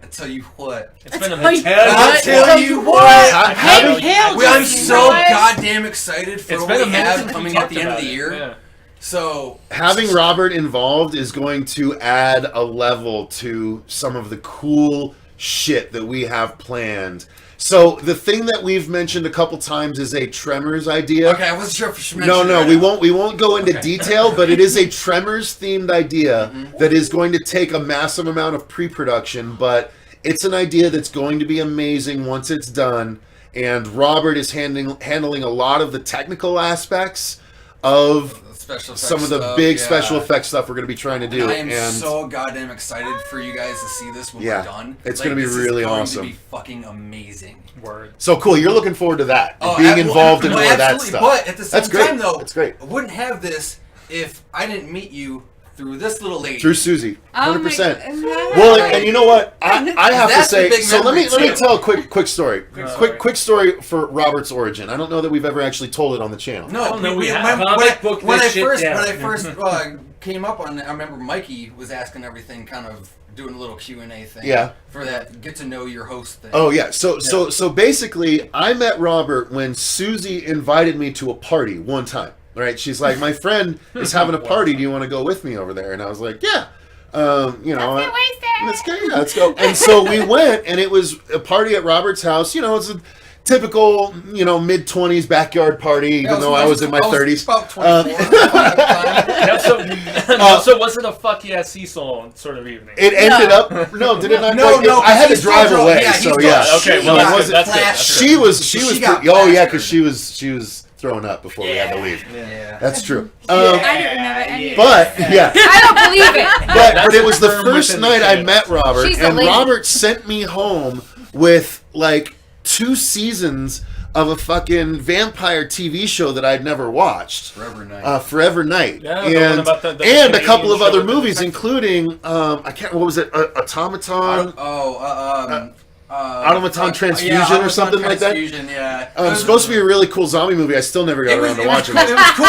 I tell you what. It's been a Tell you minute. I tell you what. Hey, I'm so goddamn excited for It's what been a we minute have since we coming at talked the end of about the it. year. Yeah. So Having Robert involved is going to add a level to some of the cool shit that we have planned. So the thing that we've mentioned a couple times is a Tremors idea. okay, I wasn't sure if you should No, mention it no, right we now. won't go into detail, but it is a Tremors themed idea that is going to take a massive amount of pre-production, but it's an idea that's going to be amazing once it's done. And Robert is handling a lot of the technical aspects of Special some of effects the stuff, big yeah. special effects stuff we're going to be trying to do. And I am and so goddamn excited for you guys to see this when Yeah, we're done. it's gonna be this really is going awesome. To be fucking amazing. Word. so cool. You're looking forward to that. Oh, being involved in more of that absolutely. stuff. But at the same That's great. time, though, That's great. I wouldn't have this if I didn't meet you through this little lady. Through Susie, Oh 100%. my God. Well, and you know what? I have to That's the say. big So let me memory, too. tell a quick story. Quick story for Robert's origin. I don't know that we've ever actually told it on the channel. No, no, we have. Comic book when this I shit first down. came up on, I remember Mikey was asking everything, kind of doing a little Q&A thing. Yeah. For that get to know your host thing. Oh yeah. So basically, I met Robert when Susie invited me to a party one time. Right? She's like, my friend is having a party. Do you want to go with me over there? And I was like, yeah. You know, let's go. Yeah, let's go. And so we went, and it was a party at Robert's house. You know, it's a typical, you know, mid-20s backyard party, even though I was in my 30s. About 24. So was it a fuck yeah Cecil sort of evening? It ended up. No, did it not? No, quite- no, I had to he's still drive drunk. away. Yeah, So he's yeah. still- Okay, she well, got that's good. That's good. plastered. She was. She got Oh yeah, plastered. because she was throwing up before we had to leave. Yeah. That's true. I don't remember any of But yeah. I don't believe it. But it was the firm first within the night I chain. met Robert, She's the and lady. Robert sent me home with like 2 seasons of a fucking vampire TV show that I'd never watched. Forever Night. Forever Night. Yeah, the one and about the and a couple Canadian of show other with the movies, detective. including I can't. What was it? Automaton. Automaton Transfusion or something like that? Transfusion, yeah. It's supposed to be a really cool zombie movie. I still never got around to watching It it. was cool.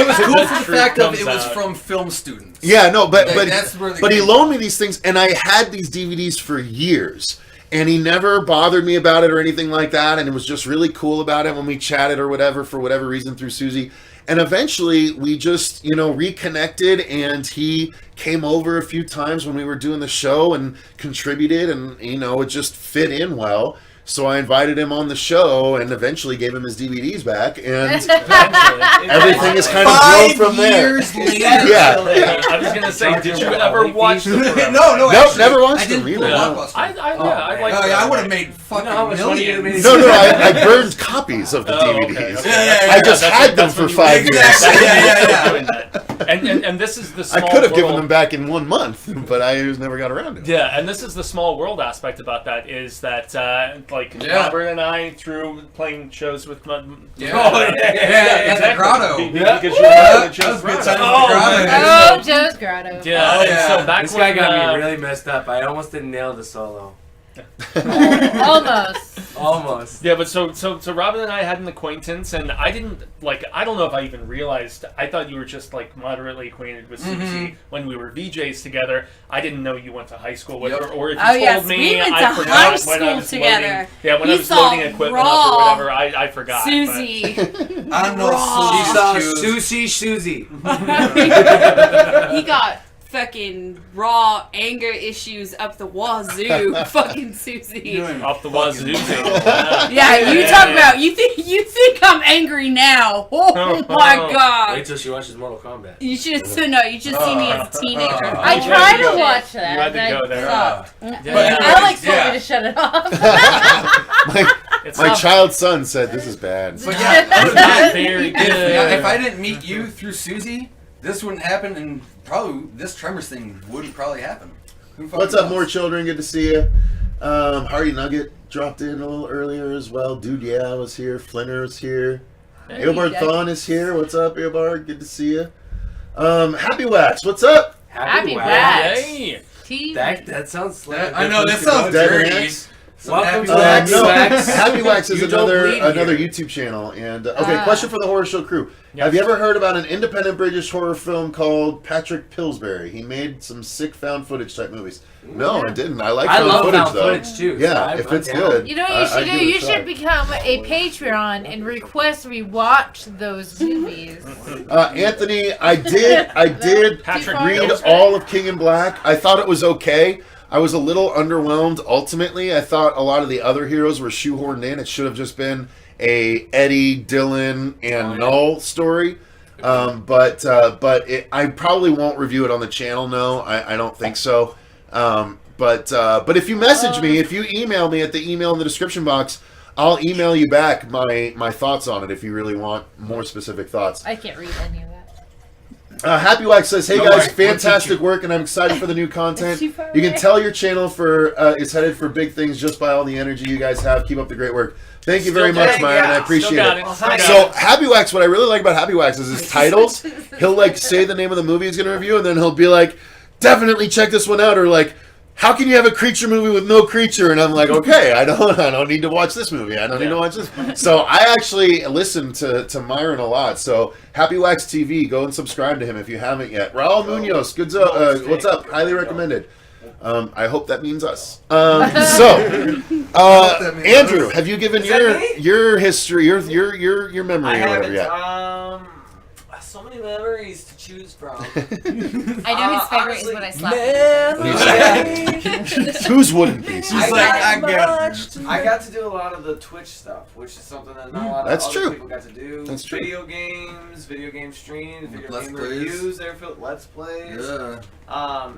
It was cool for the Truth fact of comes it was out. from film students. Yeah, no, but That's where they but he came loaned me these things, and I had these DVDs for years, and he never bothered me about it or anything like that, and it was just really cool about it when we chatted or whatever for whatever reason through Susie, and eventually we just reconnected, and he came over a few times when we were doing the show and contributed, and it just fit in well. So I invited him on the show and eventually gave him his DVDs back, and everything is kind of grown 5 from there. years later. Yeah. I was gonna say, did you ever watch the Forever? No, Nope, actually, never watched I didn't them pull either. Blockbuster. I like. I would have made fucking how much money you millions. made? No, I burned copies of the DVDs. Okay. I just That's had what- them that's for what you- 5 years. Exactly. Yeah. And this is the I small could have given world- them back in 1 month, but I just never got around to it. Yeah, and this is the small world aspect about that is that Yeah. Robert and I through playing shows with Yeah. At the grotto. Because you're Yeah. at Joe's That was Grotto. good times at the Oh, grotto. Oh, Joe's Grotto. yeah. Oh, And yeah. so back This when guy got me really messed up. I almost didn't nail the solo. Almost. Yeah, but so Robin and I had an acquaintance, and I don't know if I even realized. I thought you were just like moderately acquainted with Susie when we were VJs together. I didn't know you went to high school with her, or if you told me, we went I to forgot high when I school was together. loading. Yeah, when I He was saw loading equipment up or whatever, I forgot. Susie. I know She saw Susie. Susie. He got fucking raw anger issues up the wazoo. Fucking Susie. Off the wazoo. Yeah, you talk about you think I'm angry now. Oh my god. Wait till she watches Mortal Kombat. You should see me as a teenager. I tried to watch that. You had to and go I there. stopped. Yeah. Alex told me to shut it off. My child son said this is bad. But yeah, Very good. if I didn't meet you through Susie, this wouldn't happen, and probably this Tremors thing wouldn't probably happen. What's up, more children? Good to see you. Hardy Nugget dropped in a little earlier as well. Dude, yeah, was here. Flinner was here. Eobard Thon is here. What's up, Eobard? Good to see you. Happy Wax, what's up? Happy Wax. Yay. That sounds like I know that sounds Devin dirty. X? Welcome to Happy Happy No, Wax. Happy Wax is You don't bleed another here. YouTube channel. And okay, question for the Horror Show crew: Yes. Have you ever heard about an independent British horror film called Patrick Pillsbury? He made some sick found footage type movies. No, I didn't. I like I found love footage found though. footage too. Yeah, so if I'm it's down. good. You know what you should I'd do? give it a You try. should become a Patreon and request we watch those movies. Anthony, I did Patrick read Pillsbury. all of King in Black. I thought it was okay. I was a little underwhelmed ultimately. I thought a lot of the other heroes were shoehorned in. It should have just been a Eddie, Dylan, and Null story. But I probably won't review it on the channel. No, I don't think so. But if you message me, if you email me at the email in the description box, I'll email you back my thoughts on it if you really want more specific thoughts. I can't read any of that. Happy Wax says, "Hey No, guys, right. fantastic work, and I'm excited for the new content. too far You can away. tell your channel is headed for big things just by all the energy you guys have. Keep up the great work. Thank you very Still much, got it, Myron. I yeah. appreciate Still got it. it. Still got So it. Happy Wax, what I really like about Happy Wax is his titles. He'll like say the name of the movie he's going to review, and then he'll be like, definitely check this one out, or like, how can you have a creature movie with no creature? And I'm like, okay, I don't need to watch this movie. I don't need to watch this. So I actually listen to Myron a lot. So Happy Wax TV, go and subscribe to him if you haven't yet. Raul Munoz, what's up? Highly recommended. I hope that means us. Andrew, have you given Is that your history, your memory I or whatever haven't. yet? So many memories to choose from. I know his favorite is when I slap him. Whose wouldn't be? He's like, I got it. I got to do a lot of the Twitch stuff, which is something that not a lot of That's other true. people got to do. That's true. Video games, video game streams, video Let's game plays. reviews, Let's plays. Yeah.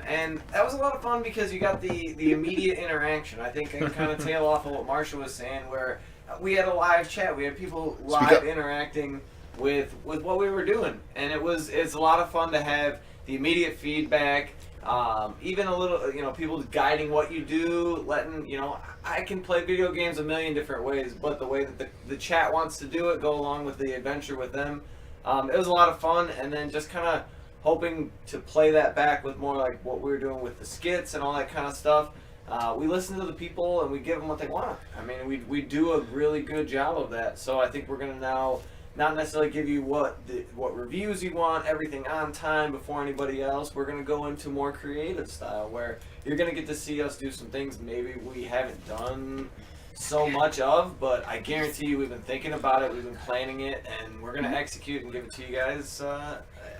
And that was a lot of fun because you got the immediate interaction. I think I can kind of tail off of what Marcia was saying, where we had a live chat. We had people live interacting with what we were doing, and it's a lot of fun to have the immediate feedback. Even a little, people guiding what you do, letting, I can play video games a million different ways, but the way that the chat wants to do it, go along with the adventure with them. It was a lot of fun, and then just kind of hoping to play that back with more like what we were doing with the skits and all that kind of stuff. We listen to the people and we give them what they want. I mean, we do a really good job of that, so I think we're going to now not necessarily give you what reviews you want, everything on time before anybody else. We're going to go into more creative style where you're going to get to see us do some things maybe we haven't done so much of, but I guarantee you we've been thinking about it, we've been planning it, and we're going to execute and give it to you guys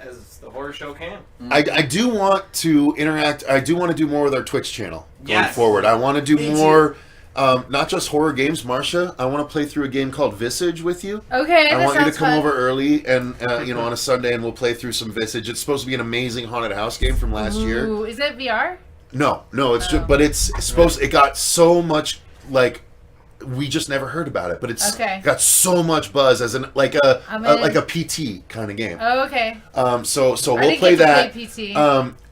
as the horror show can. I do want to interact. I do want to do more with our Twitch channel going Yes. forward. I want to do Me more, not just horror games. Marcia, I want to play through a game called Visage with you. Okay, I that want you to sounds come fun. over early and on a Sunday, and we'll play through some Visage. It's supposed to be an amazing haunted house game from last year. Ooh, is it VR? No, it's just, but it's supposed. It got so much we just never heard about it, but it's Okay. got so much buzz as like a PT kind of game. Oh, okay. So I we'll didn't play get to that. play PT.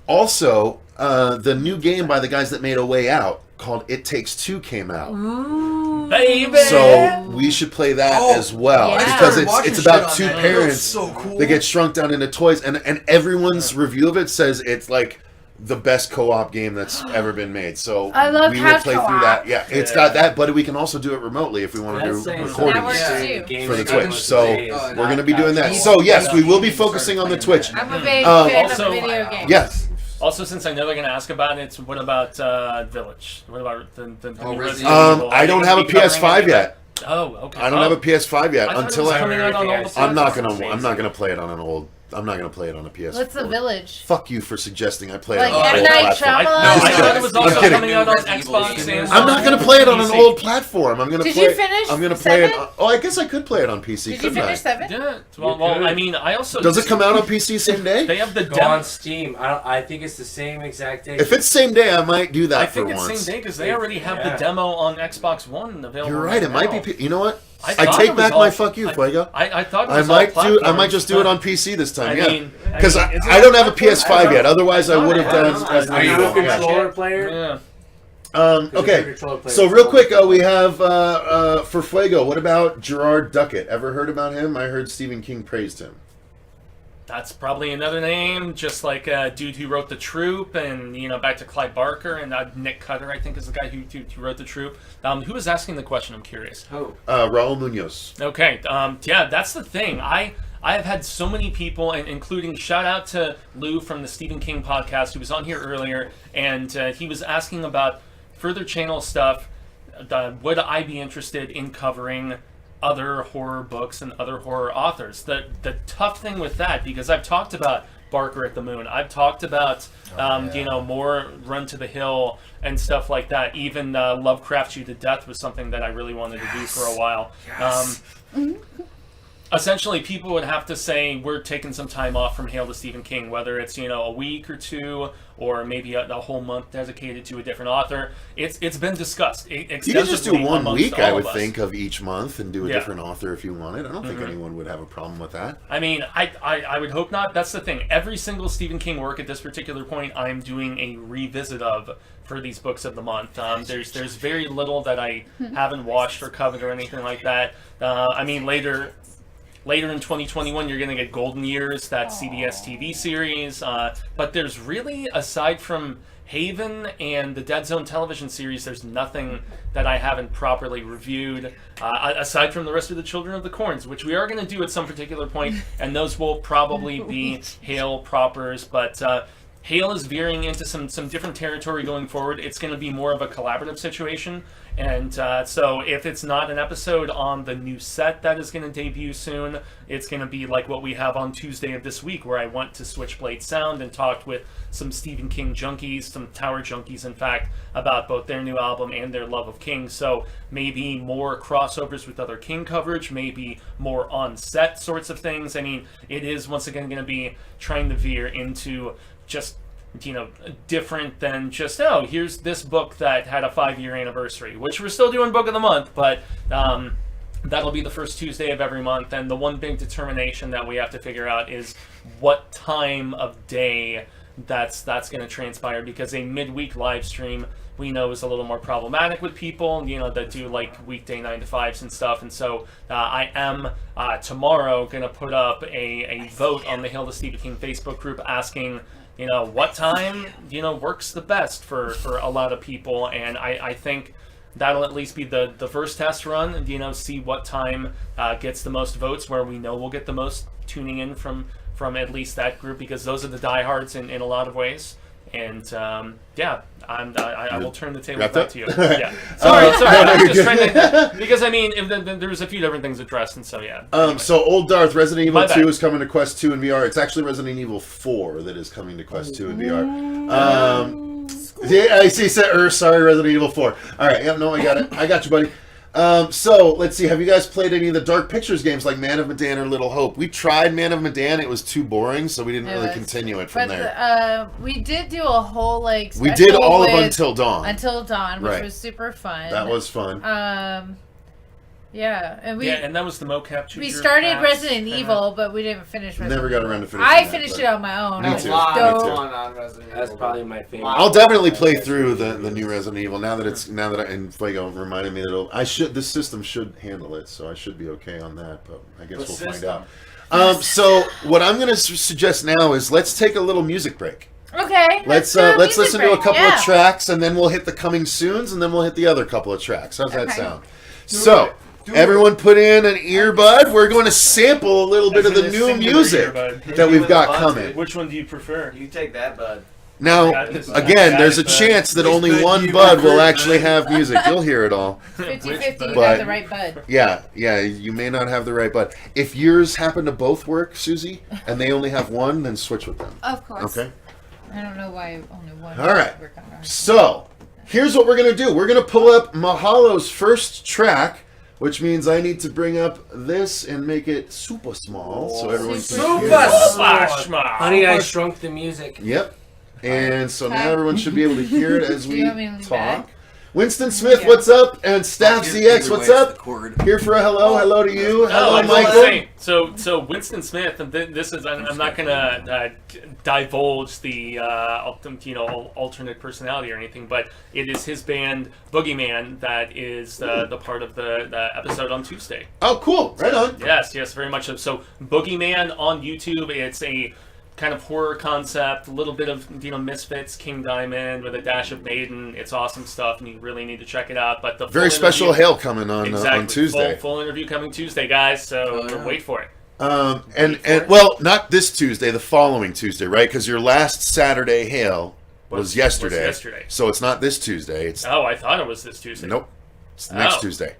Also, the new game by the guys that made A Way Out called It Takes Two came out. Ooh. Baby! So we should play that as well Yeah. because it's about two It looks parents so cool. that get shrunk down into toys, and everyone's review of it says it's like the best co-op game that's ever been made. So I love we will couch play through co-op. that. Yeah, it's got that, but we can also do it remotely if we want to do That recordings works same too. game for the as Twitch. much So as it is. we're going to be doing that. Yeah. So yes, we will be Yeah. focusing on the Twitch. I'm a big Um, fan also- of video games. Yes. Also, since I know they're going to ask about it, what about Village? What about the Oh, new Resident Resident Evil? I don't have a PS5 yet. Oh, okay. I don't have a PS5 yet I thought it until was I. coming out on all the I'm not platforms. gonna play it on an old. I'm not gonna play it on a PS4. What's the Village? Fuck you for suggesting I play Like it on an M. old Night platform. Shyamalan? No, I'm I kidding. thought it was I'm also kidding. coming out on Resident Evil Xbox. game. and I'm not gonna play it on an PC. old platform. I'm gonna Did play. you finish I'm gonna play it. 7? Oh, I guess I could play it on PC. Did you couldn't finish I? 7? Yeah. Well, I mean, I also Does it come out on PC same day? They have the Go demo. on Steam. I think it's the same exact day. If it's same day, I might do that I for think it's once. same day because they already have Yeah. the demo on Xbox One available. You're right. It might now. be. You know what? I I thought take it was back all- my fuck you, Fuego. I thought it I was all might do. I platforms. might just do it on PC this time. I Yeah. mean, Because I mean, is it I don't have a on platform? PS5 yet. Otherwise, I would have done I Resident Are you a Evil. Yeah. controller player? Yeah. 'Cause if you're a Okay. controller player, So it's real fine. quick, we have for Fuego. What about Gerard Duckett? Ever heard about him? I heard Stephen King praised him. That's probably another name, just like a dude who wrote The Troop, and back to Clive Barker, and Nick Cutter, I think, is the guy who wrote The Troop. Who was asking the question? I'm curious. Oh. Raul Munoz. Okay, yeah, that's the thing. I have had so many people, and including shout out to Lou from the Stephen King podcast, who was on here earlier, and he was asking about further channel stuff. Would I be interested in covering other horror books and other horror authors? The tough thing with that, because I've talked about Barker at the Moon, I've talked about more Run to the Hill and stuff like that. Even Lovecraft You to Death was something that I really wanted to do for a while. Essentially, people would have to say we're taking some time off from Hail to Stephen King, whether it's a week or two, or maybe a whole month dedicated to a different author. It's been discussed You could just do extensively 1 amongst week, all I of would us. think, of each month and do a Yeah. different author if you wanted. I don't think anyone would have a problem with that. I mean, I would hope not. That's the thing. Every single Stephen King work at this particular point, I'm doing a revisit of for these books of the month. There's very little that I haven't watched or covered or anything like that. I mean, later in 2021, you're going to get Golden Years, that CBS TV series. But there's really, aside from Haven and the Dead Zone television series, there's nothing that I haven't properly reviewed, aside from the rest of the Children of the Corns, which we are going to do at some particular point, and those will probably be Hale propers. But Hale is veering into some different territory going forward. It's going to be more of a collaborative situation. And so if it's not an episode on the new set that is going to debut soon, it's going to be like what we have on Tuesday of this week, where I went to Switchblade Sound and talked with some Stephen King junkies, some Tower junkies, in fact, about both their new album and their love of King. So maybe more crossovers with other King coverage, maybe more on-set sorts of things. I mean, it is, once again, going to be trying to veer into just different than just, here's this book that had a 5-year anniversary, which we're still doing book of the month, but that'll be the first Tuesday of every month. And the one big determination that we have to figure out is what time of day that's going to transpire, because a midweek live stream we know is a little more problematic with people, that do like weekday 9 to 5s and stuff. And so I am tomorrow going to put up a vote on the Hail to Stephen King Facebook group asking what time works the best for a lot of people. And I think that'll at least be the first test run, and see what time gets the most votes, where we know we'll get the most tuning in from at least that group, because those are the diehards in a lot of ways. And I will turn the table back to you. Yeah, sorry. I'm just trying to, because I mean, there's a few different things addressed, and so yeah. Anyway. So Old Darth, Resident Evil My 2 bad. is coming to Quest 2 in VR. It's actually Resident Evil 4 that is coming to Quest 2 in VR. Yeah, I see. Sorry, Resident Evil 4. All right. Yeah, no, I got it. I got you, buddy. So let's see. Have you guys played any of the Dark Pictures games like Man of Medan or Little Hope? We tried Man of Medan. It was too boring, so we didn't really continue it from there. We did do a whole We special did all of with Until Dawn. Until Dawn, which Right. was super fun. That was fun. Yeah, and and that was the mocap. we shooter started packs. Resident Evil, but we didn't finish Resident Never got Evil. around to finishing I that, finished but- it on my own. Me I was too. Lot Me of too. fun on Resident Evil. That's probably my favorite. I'll definitely play through the new Resident Evil now that and Fuego reminded me that this system should handle it, so I should be okay on that. But I guess we'll find out. So what I'm going to suggest now is let's take a little music break. Okay. Let's do a let's music listen to a break. couple Yeah. of tracks, and then we'll hit the coming soons, and then we'll hit the other couple of tracks. How's that Okay. sound? Everyone put in an earbud. We're going to sample a little bit of the new music that we've got coming. Which one do you prefer? You take that, bud. Now, again, there's a chance that only one bud will actually have music. You'll hear it all. 50-50, you But- got the right bud. Yeah, you may not have the right bud. If yours happen to both work, Susie, and they only have one, then switch with them. Of course. Okay? I don't know why only one. All right. Work on ours. So, here's what we're going to do. We're going to pull up Mahalo's first track, which means I need to bring up this and make it super small so everyone can hear it. Honey, I Shrunk the Music. Yep. And so now everyone should be able to hear it as Do we you want me to lean talk. back? Winston Smith, Yeah. what's up? And Staff ZX, what's up? Cord. Here for a hello. Hello to you. Oh, Hello, I was gonna Michael. say, so Winston Smith. This is. I'm not gonna divulge the alternate personality or anything, but it is his band Boogeyman that is the part of the episode on Tuesday. Oh, cool. Right on. Yes, very much so. So Boogeyman on YouTube. It's a kind of horror concept, a little bit of Misfits, King Diamond with a dash of Maiden. It's awesome stuff, and you really need to check it out. But the Very full special interview- hail coming on Tuesday. Full interview coming Tuesday, guys. So wait for it. And well, not this Tuesday, the following Tuesday, right? Because your last Saturday hail was yesterday. So it's not this Tuesday. It's Oh, I thought it was this Tuesday. nope. It's next Oh. Tuesday.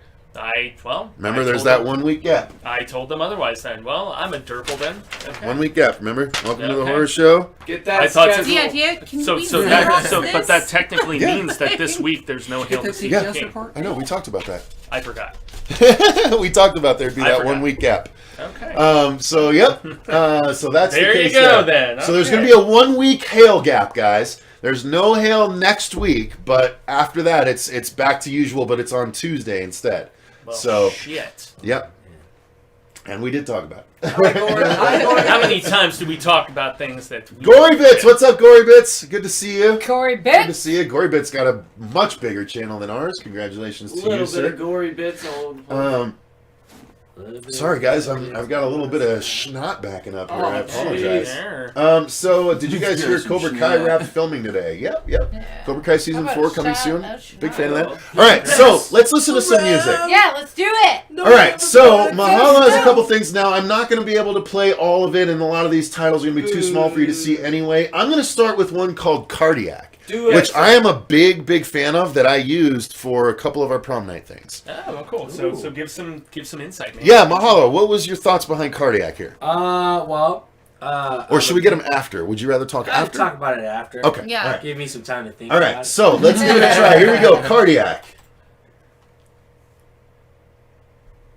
Remember, There's that 1 week gap. I told them otherwise then. Well, I'm a derple then. Okay. 1 week gap. Remember? Welcome to the Okay. horror show. Get that I thought schedule. The idea, can we But this? that technically Yeah. means that this week there's no hail to see Yeah. King. I know. We talked about I forgot. that. We talked about there'd be I that forgot. 1 week gap. Okay. So yep. So that's There the you case go, there. then. So there's Okay. going to be a 1 week hail gap, guys. There's no hail next week, but after that, it's back to usual, but it's on Tuesday instead. Well, So shit. yep. And we did talk about it. How many times do we talk about things that we Gory Bits, what's up, Gory Bits? Good to see you. Corey Good to Bits. see you. Gory Bits got a much bigger channel than ours. Congratulations to you, Little bit of sir. gory bits on. Sorry, guys. I've got a little bit of schnot backing up here. I apologize. There. So, did you guys hear Some Cobra Kai schnot. wrapped filming today? Yep. Yeah. Cobra Kai season How about 4 coming shout soon. out shout Big fan of that. out. All right, so let's listen to some music. Yeah, let's do it. All right, so Mahala has a couple things now. I'm not going to be able to play all of it, and a lot of these titles are going to be too small for you to see anyway. I'm going to start with one called Cardiac, Do it. which I am a big fan of that I used for a couple of our prom night things. Oh, well, cool. So give some insight, man. Yeah, Mahalo, what was your thoughts behind Cardiac here? Or Or should we get them after? Would you rather talk I'll after? talk about it after. Okay. Yeah. All right. Give me some time to think All about right, it. so let's give it a try. Here we go. Cardiac.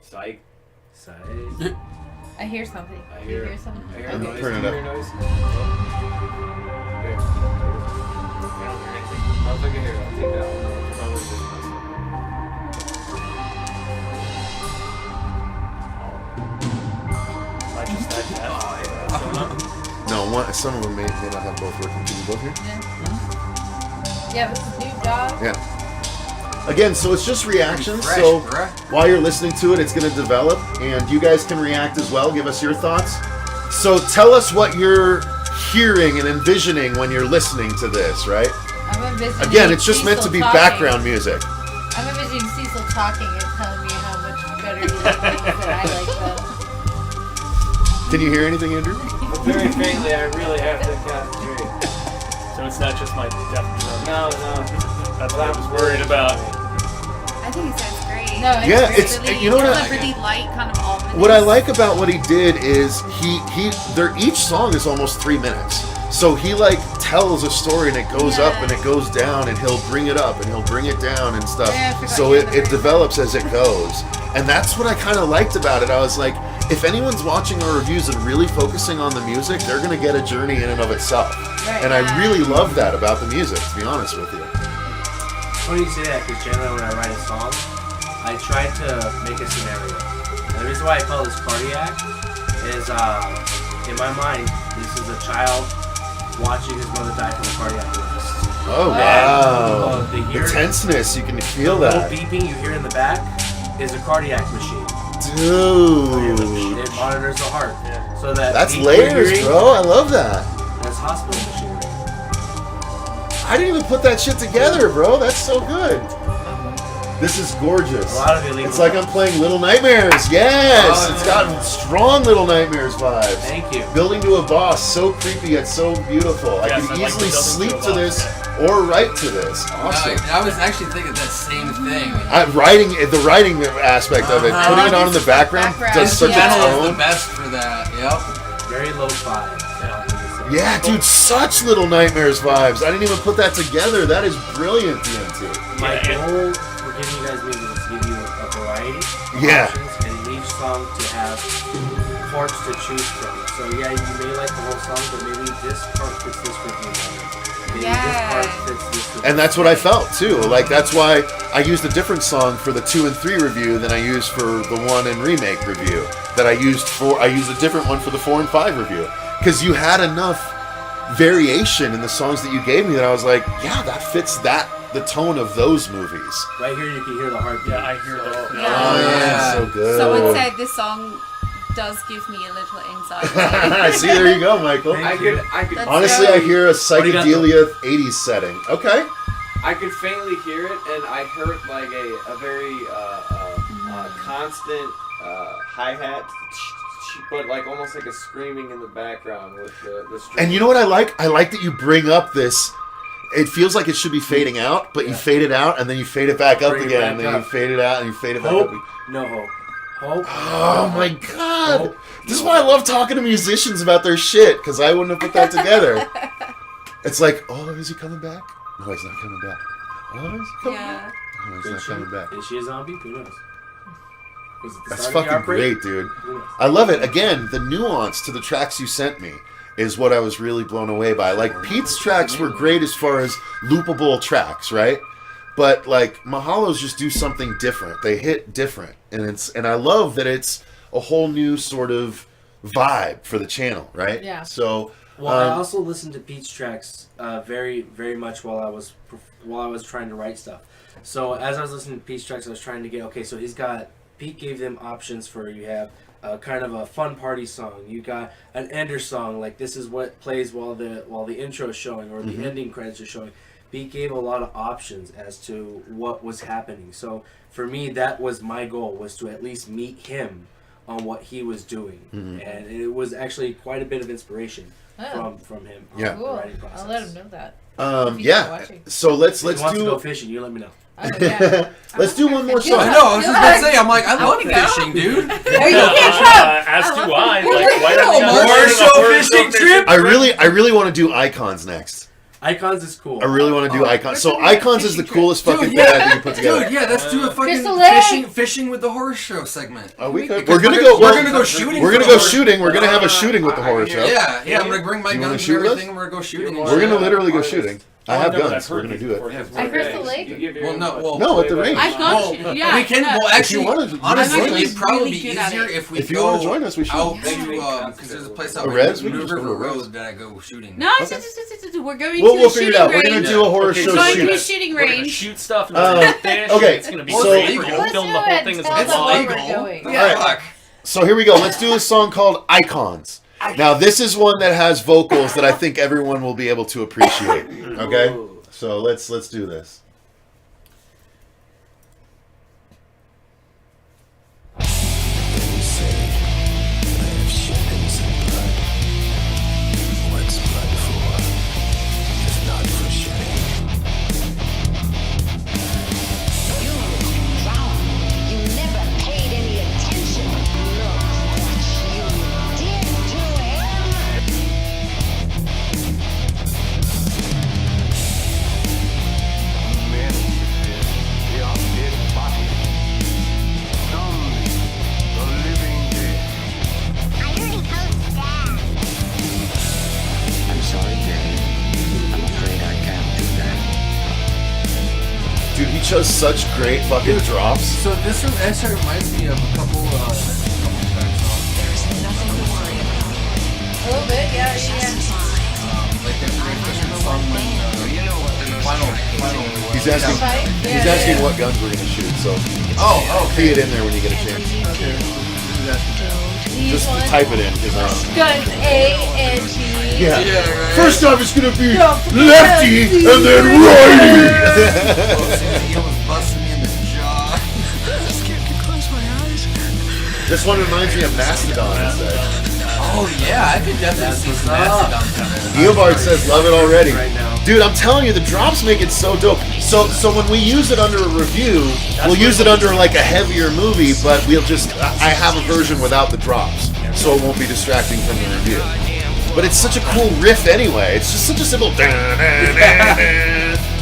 Psych. I hear something. I You hear- hear something? I hear I'm a gonna noise. turn it I up. hear a noise. Here. I don't hear anything. I don't think I hear it. I'll take that one. Probably just myself. I just typed that. No, some of them may not have both working. Can you both hear? Yeah, this is new dog. Yeah. Again, so it's just reactions. Fresh, So bruh. while you're listening to it, it's going to develop, and you guys can react as well. Give us your thoughts. So tell us what you're hearing and envisioning when you're listening to this, right? I'm envisioning Again, it's just meant to Cecil be talking. background music. I'm envisioning Cecil talking and telling me how much better he likes things than I like them. Can you hear anything, Andrew? Very faintly, I really have to concentrate. So it's not just my deaf drum. No. That's what I was worried about. I think it sounds great. No, Yeah, It's it's really, you know what it's I, a really light kind of ominous. what I like about what he did is each song is almost 3 minutes. So he like tells a story and it goes up and it goes down and he'll bring it up and he'll bring it down and stuff. Yeah, I forgot So you it had the develops as it goes. And that's what I kind of liked about it. I was like, if anyone's watching our reviews and really focusing on the music, they're going to get a journey in and of itself. Right. And I really love that about the music, to be honest with you. Funny you say that because generally when I write a song, I try to make a scenario. And the reason why I call this Cardiac is, in my mind, this is a child watching his mother die from a cardiac arrest. Oh, wow. The The hearing, tenseness, you can feel the little that. beeping you hear in the back is a cardiac machine. Dude. It monitors the heart. Yeah. So that That's beep you're layers, hearing, bro. I love that. That's hospital machinery. I didn't even put that shit together, bro. That's so good. This is gorgeous. A lot of illegal. It's like I'm playing Little Nightmares. Yes, it's got strong Little Nightmares vibes. Thank you. Building to a Boss, so creepy yet so beautiful. I Yes, can I like easily the sleep Building to to a this Boss, or write to this. Awesome. I was actually thinking that same thing. The writing aspect of it, putting it on in the background, does such a Instrumental is the tone. best for that. Yep. Very lo-fi. Yeah, dude, such Little Nightmares vibes. I didn't even put that together. That is brilliant, DMT. My Yeah, goal for giving you guys music is to give you a variety of Yeah. options, and in each song to have parts to choose from. So yeah, you may like the whole song, but maybe this part fits this review better. Maybe this part fits this review. And that's what I felt too. Like that's why I used a different song for the 2 and 3 review than I used for the 1 and remake review. I used a different one for the 4 and 5 review. Because you had enough variation in the songs that you gave me that I was like, yeah, that fits the tone of those movies. Right here you can hear the heartbeat. Yeah, I hear that. Yeah. Oh yeah, so good. Someone said this song does give me a little anxiety. See, there you go, Michael. I could That's Honestly, right. I hear a do you got, psychedelia 80s setting. Okay. I could faintly hear it, and I heard like a very constant hi-hat, but like almost like a screaming in the background with the string. And you know what I like? I like that you bring up this. It feels like it should be fading out, but you fade it out and then you fade it back up Bring it again, back and then up. you fade it out and you fade it back Hope, up. no hope. Hope. Oh my god! Hope, This is no why I hope. love talking to musicians about their shit, because I wouldn't have put that together. It's like, oh, is he coming back? No, he's not coming back. Oh, is he coming Yeah. back? No, he's Is not she, coming back. is she a zombie? Who knows? Was it the That's start of the fucking outbreak? great, dude. Who knows? I love it. Again, the nuance to the tracks you sent me is what I was really blown away by. Like, Pete's tracks were great as far as loopable tracks, right? But like Mahalo's just do something different. They hit different, and I love that it's a whole new sort of vibe for the channel, right? Yeah. So, Well, I also listened to Pete's tracks very, very much while I was trying to write stuff. So as I was listening to Pete's tracks, I was trying to get so Pete gave them options for you have kind of a fun party song. You got an ender song, like this is what plays while the intro is showing or the ending credits are showing. Pete gave a lot of options as to what was happening. So for me, that was my goal, was to at least meet him on what he was doing, and it was actually quite a bit of inspiration from him. Yeah. on the Cool. writing process. I'll let him know that. If he's yeah. not watching. So let's If he wants to go do fishing, you let me know. Oh, yeah. let's do one more I song. know. I was just about to say. I'm like, I love wanna go. fishing, dude. As do I. Like, why don't we Horror have a show horror fishing trip? I really want to do Icons next. Icons is cool. I really want to do Icons. So we're gonna do a Icons is the fishing coolest trip. fucking Dude, thing I think you put together. Dude, yeah, let's do a fucking Crystal Lake. fishing with the horror show segment. Oh, we could. Because We're gonna go. We're gonna go shooting. We're for gonna the go horror- shooting. We're gonna have a shooting with the horror show. Yeah, I'm gonna bring my You wanna guns shoot and with everything, us? and we're gonna go shooting. We're gonna literally go shooting. I have No, but guns. I've We're heard gonna these do it. before. At Crystal Lake? Well, no, No, at the range. I've gone shooting. Yeah. we can. no. Well, actually, you wanna- honestly, join us. it'd probably Really be good at easier it. if we If you go wanna join us, we should. out Yeah. to because there's a place out The right Reds? We can New just go to River the Reds. Road that I go shooting. No, Okay. we're going We'll to a figure shooting it out. We're range. gonna do a horror Okay, show so Going to shoot. a shooting We're gonna range. shoot stuff. And we're gonna fish. okay, It's gonna be so- great. We're gonna Let's film do the whole it. thing as Tell a them where vlog. we're going. Yeah, Alright. fuck. So here we go. Let's do a song called Icons. Now this is one that has vocals that I think everyone will be able to appreciate. Okay, so let's do this. You never paid any attention. Look what you did to him. I already posted that. I'm sorry, Jenny. I'm afraid I can't do that. Dude, he chose such great fucking drops. So this actually reminds me of a couple tracks off. There's nothing to worry about. A little bit, yeah. Like that Frank Fishman song when final. He's asking. Fight? He's Yeah, asking yeah. what guns we're gonna shoot. So Oh, key it in there when you get a chance. okay. These Just ones. type it in. Guns A-N-G. Yeah. Yeah, right. First off, it's gonna be Don't forget lefty Susie. and then righty. He almost busted me in the jaw. This one reminds me of Mastodon. It says. Oh yeah, I could definitely see some Mastodon coming. Eobard says, "Love it already." Right now. Dude, I'm telling you, the drops make it so dope. So when we use it under a review, we'll use it under like a heavier movie, but we'll just I have a version without the drops, so it won't be distracting from the review. But it's such a cool riff anyway. It's just such a simple.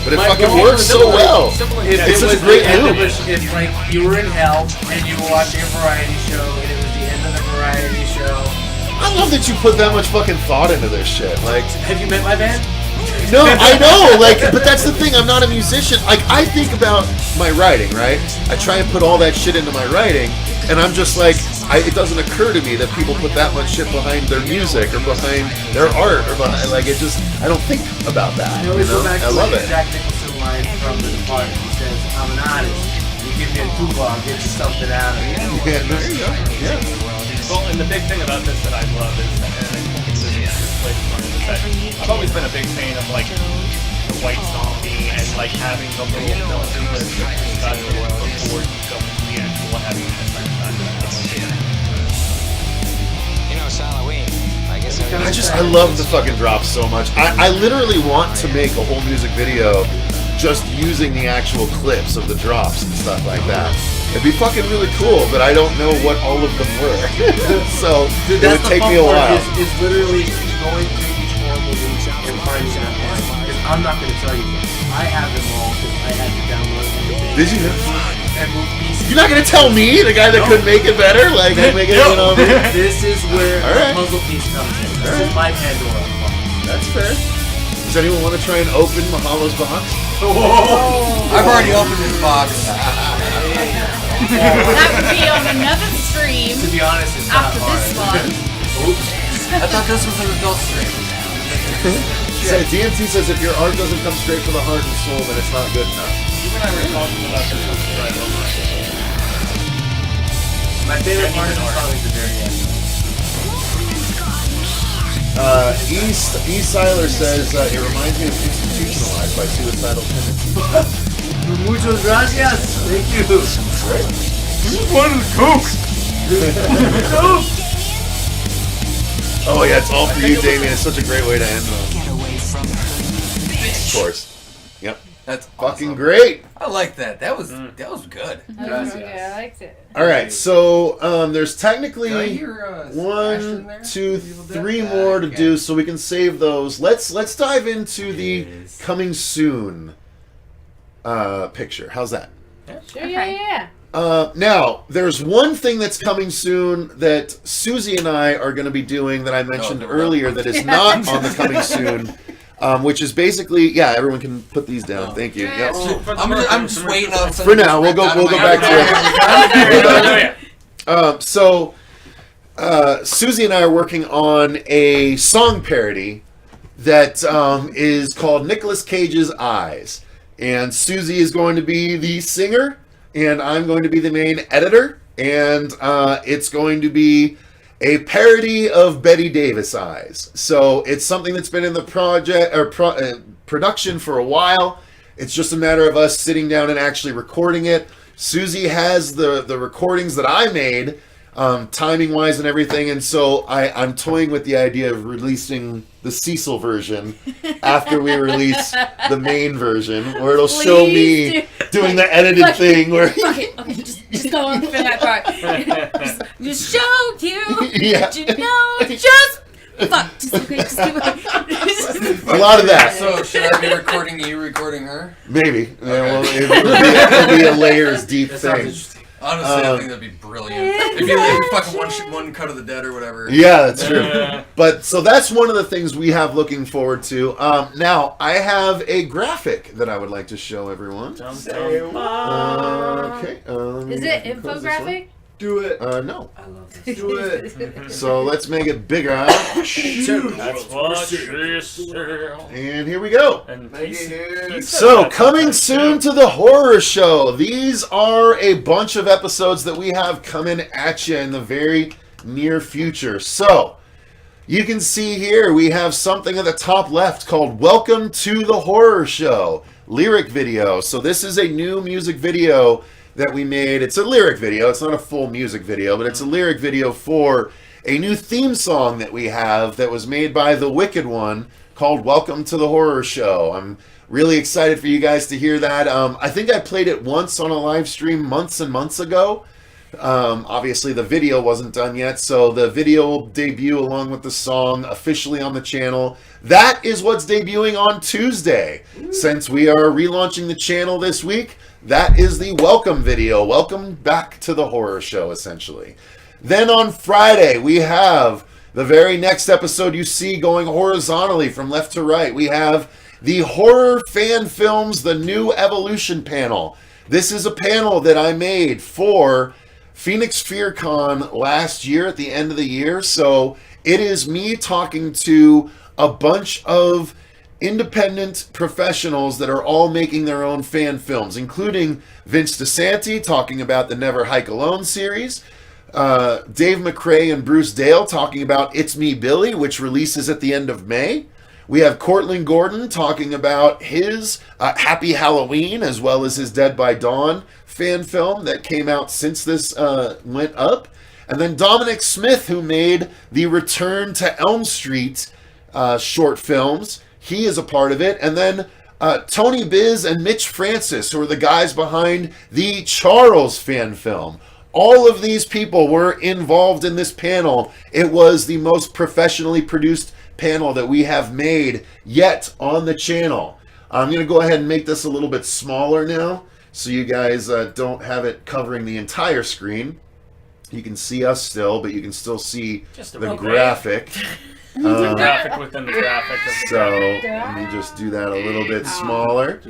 But it fucking works so well. It's such a great move. It's like you were in hell and you were watching a variety show and it was the end of the variety show. I love that you put that much fucking thought into this shit. Like, Have you met my band? no, I know, like, but that's the thing. I'm not a musician. Like, I think about my writing, right? I try and put all that shit into my writing, and I'm just like, it doesn't occur to me that people put that much shit behind their music or behind their art or behind, like, it just, I don't think about that. I You always know? go back to I love it. Jack Nicholson line from The Departed. He says, "I'm an artist. You give me a tuba, I'll get you something out of it." Yeah, there you go. Yeah. Well, and the big thing about this that I love is, and I think this plays part of this, that I've always been a big fan of like the white zombie and like having the little villain in the discussion before you go into the actual having the You know, it's Halloween. I guess I love the fucking drops so much. I literally want to make a whole music video just using the actual clips of the drops and stuff like that. It'd be fucking really cool, but I don't know what all of them were. So Dude, it would take me a while. Is literally going through each horror movie and finding that one. Because I'm not going to tell you this. I have them all because I had to download everything. Did you? And move pieces. You're not gonna tell me, the guy that could make it better? Like, make it, you know? This is where Alright. the puzzle piece comes in. This is my Pandora box. That's fair. Does anyone want to try and open Mahalo's box? I've already opened his box. That would be on another stream To be honest, it's not after hard. this one. I thought this was an adult stream. So DMT says if your art doesn't come straight from the heart and soul, then it's not good enough. Even I were talking about this right over. My favorite part is probably the very end. E. Seiler says it reminds me of Institutionalized by Suicidal Tendencies. Muchas gracias. Thank you. Oh yeah, it's all for you, Damien. It's such a great way to end them. Of course. Yep. That's Fucking awesome. great. I like that. That was good. That was really good. I liked it. All right, so there's technically Did I hear, Smash in 1, there? 2, Evil Dead? 3 more to Okay. do, so we can save those. Let's dive into the coming soon picture. How's that? Sure, yeah. Now, there's one thing that's coming soon that Susie and I are going to be doing that I mentioned no. earlier that is not on the coming soon, which is basically, yeah, everyone can put these down. Thank you. Yep. I'm just waiting on For now, we'll go back to it. So, Susie and I are working on a song parody that is called Nicolas Cage's Eyes. And Susie is going to be the singer, and I'm going to be the main editor. And it's going to be a parody of Betty Davis Eyes. So it's something that's been in the project or production for a while. It's just a matter of us sitting down and actually recording it. Susie has the recordings that I made, timing wise and everything, and so I'm toying with the idea of releasing the Cecil version after we release the main version, where it'll show me doing the edited thing where Okay, just go on for that part. just show you. Yeah. You know, just fuck. Just keep a lot of that. So, should I be recording you, recording her? Maybe. Yeah, well, it'll be a layers deep That sounds thing. interesting. Honestly, I think that'd be brilliant. If you fucking one cut of the dead or whatever. Yeah, that's true. But so that's one of the things we have looking forward to. Now I have a graphic that I would like to show everyone. Okay. Is it infographic? Do it. No. I love this. Do it. So let's make it bigger. That's what she said. And here we go. And Make it here. So, coming soon to the horror show. These are a bunch of episodes that we have coming at you in the very near future. So, you can see here we have something at the top left called Welcome to the Horror Show lyric video. So this is a new music video that we made. It's a lyric video. It's not a full music video, but it's a lyric video for a new theme song that we have that was made by the Wicked One called Welcome to the Horror Show. I'm really excited for you guys to hear that. I think I played it once on a live stream months and months ago. Obviously the video wasn't done yet, so the video will debut along with the song officially on the channel. That is what's debuting on Tuesday. Since we are relaunching the channel this week, that is the welcome video. Welcome back to the horror show, essentially. Then on Friday, we have the very next episode you see going horizontally from left to right. We have the Horror Fan Films, the New Evolution panel. This is a panel that I made for Phoenix FearCon last year at the end of the year. So it is me talking to a bunch of independent professionals that are all making their own fan films, including Vince DeSanti talking about the Never Hike Alone series, Dave McRae and Bruce Dale talking about It's Me Billy, which releases at the end of May. We have Cortland Gordon talking about his Happy Halloween, as well as his Dead by Dawn fan film that came out since this went up. And then Dominic Smith, who made the Return to Elm Street short films. He is a part of it. And then Tony Biz and Mitch Francis, who are the guys behind the Charles fan film. All of these people were involved in this panel. It was the most professionally produced panel that we have made yet on the channel. I'm going to go ahead and make this a little bit smaller now, so you guys don't have it covering the entire screen. You can see us still, but you can still see the graphic. The graphic within the graphic. So let me just do that a little bit smaller.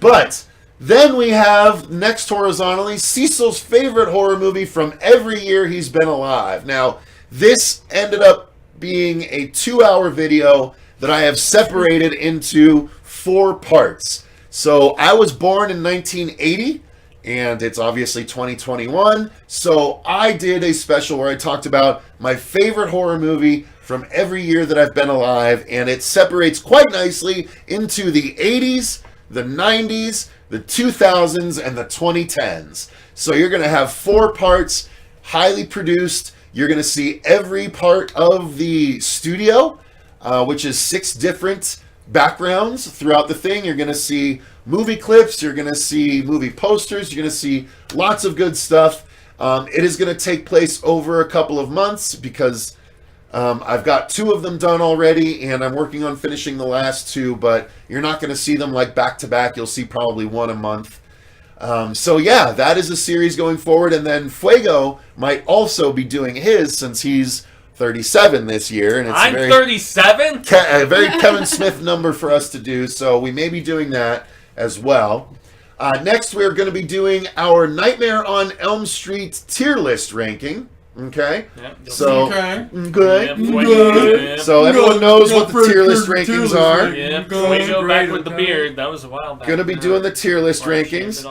But then we have, next horizontally, Cecil's favorite horror movie from every year he's been alive. Now, this ended up being a 2-hour video that I have separated into 4 parts. So I was born in 1980, and it's obviously 2021. So I did a special where I talked about my favorite horror movie from every year that I've been alive, and it separates quite nicely into the 80s, the 90s, the 2000s, and the 2010s. So you're going to have 4 parts, highly produced. You're going to see every part of the studio, which is 6 different backgrounds throughout the thing. You're going to see movie clips. You're going to see movie posters. You're going to see lots of good stuff. It is going to take place over a couple of months because I've got 2 of them done already, and I'm working on finishing the last 2, but you're not going to see them like back to back. You'll see probably 1 a month. So yeah, that is a series going forward, and then Fuego might also be doing his since he's 37 this year, and it's I'm 37. A very Kevin Smith number for us to do. So we may be doing that as well. Next, we're going to be doing our Nightmare on Elm Street tier list ranking. Okay, Yep. so good. Yep. So everyone knows what the tier list rankings are. Yeah, Fuego back with the beard. That was a while back. Gonna be doing the tier list rankings.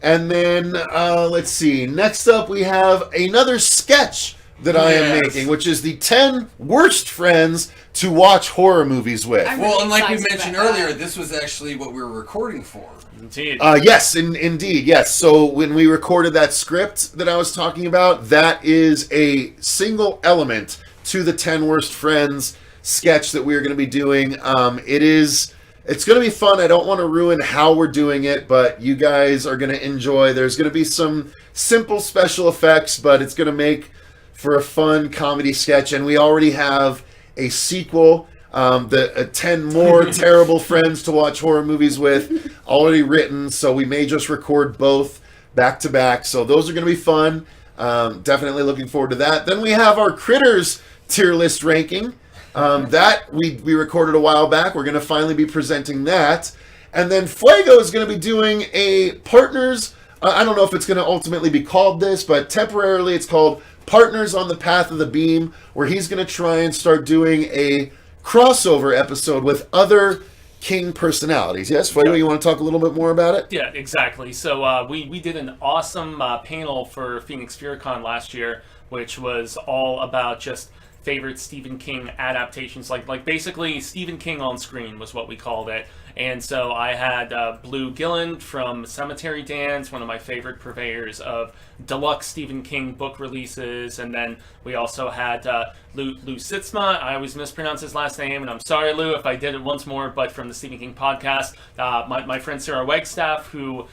And then, let's see. Next up, we have another sketch that I am making, which is the 10 worst friends to watch horror movies with. Well, and like we mentioned earlier, this was actually what we were recording for. Indeed. Yes, indeed, yes. So when we recorded that script that I was talking about, that is a single element to the 10 worst friends sketch that we are going to be doing. It's going to be fun. I don't want to ruin how we're doing it, but you guys are going to enjoy. There's going to be some simple special effects, but it's going to make for a fun comedy sketch. And we already have a sequel, 10 more terrible friends to watch horror movies with, already written. So we may just record both back to back. So those are going to be fun. Definitely looking forward to that. Then we have our Critters tier list ranking. That we recorded a while back. We're going to finally be presenting that. And then Fuego is going to be doing a Partners, I don't know if it's going to ultimately be called this, but temporarily it's called Partners on the Path of the Beam, where he's going to try and start doing a crossover episode with other King personalities. Yes, Fuego, you want to talk a little bit more about it? Yeah, exactly. So we did an awesome panel for Phoenix FearCon last year which was all about just favorite Stephen King adaptations, like basically Stephen King on screen was what we called it. And so I had Blue Gilland from Cemetery Dance, one of my favorite purveyors of deluxe Stephen King book releases. And then we also had Lou Sitzma. I always mispronounce his last name, and I'm sorry, Lou, if I did it once more, but from the Stephen King podcast. My friend Sarah Wagstaff, who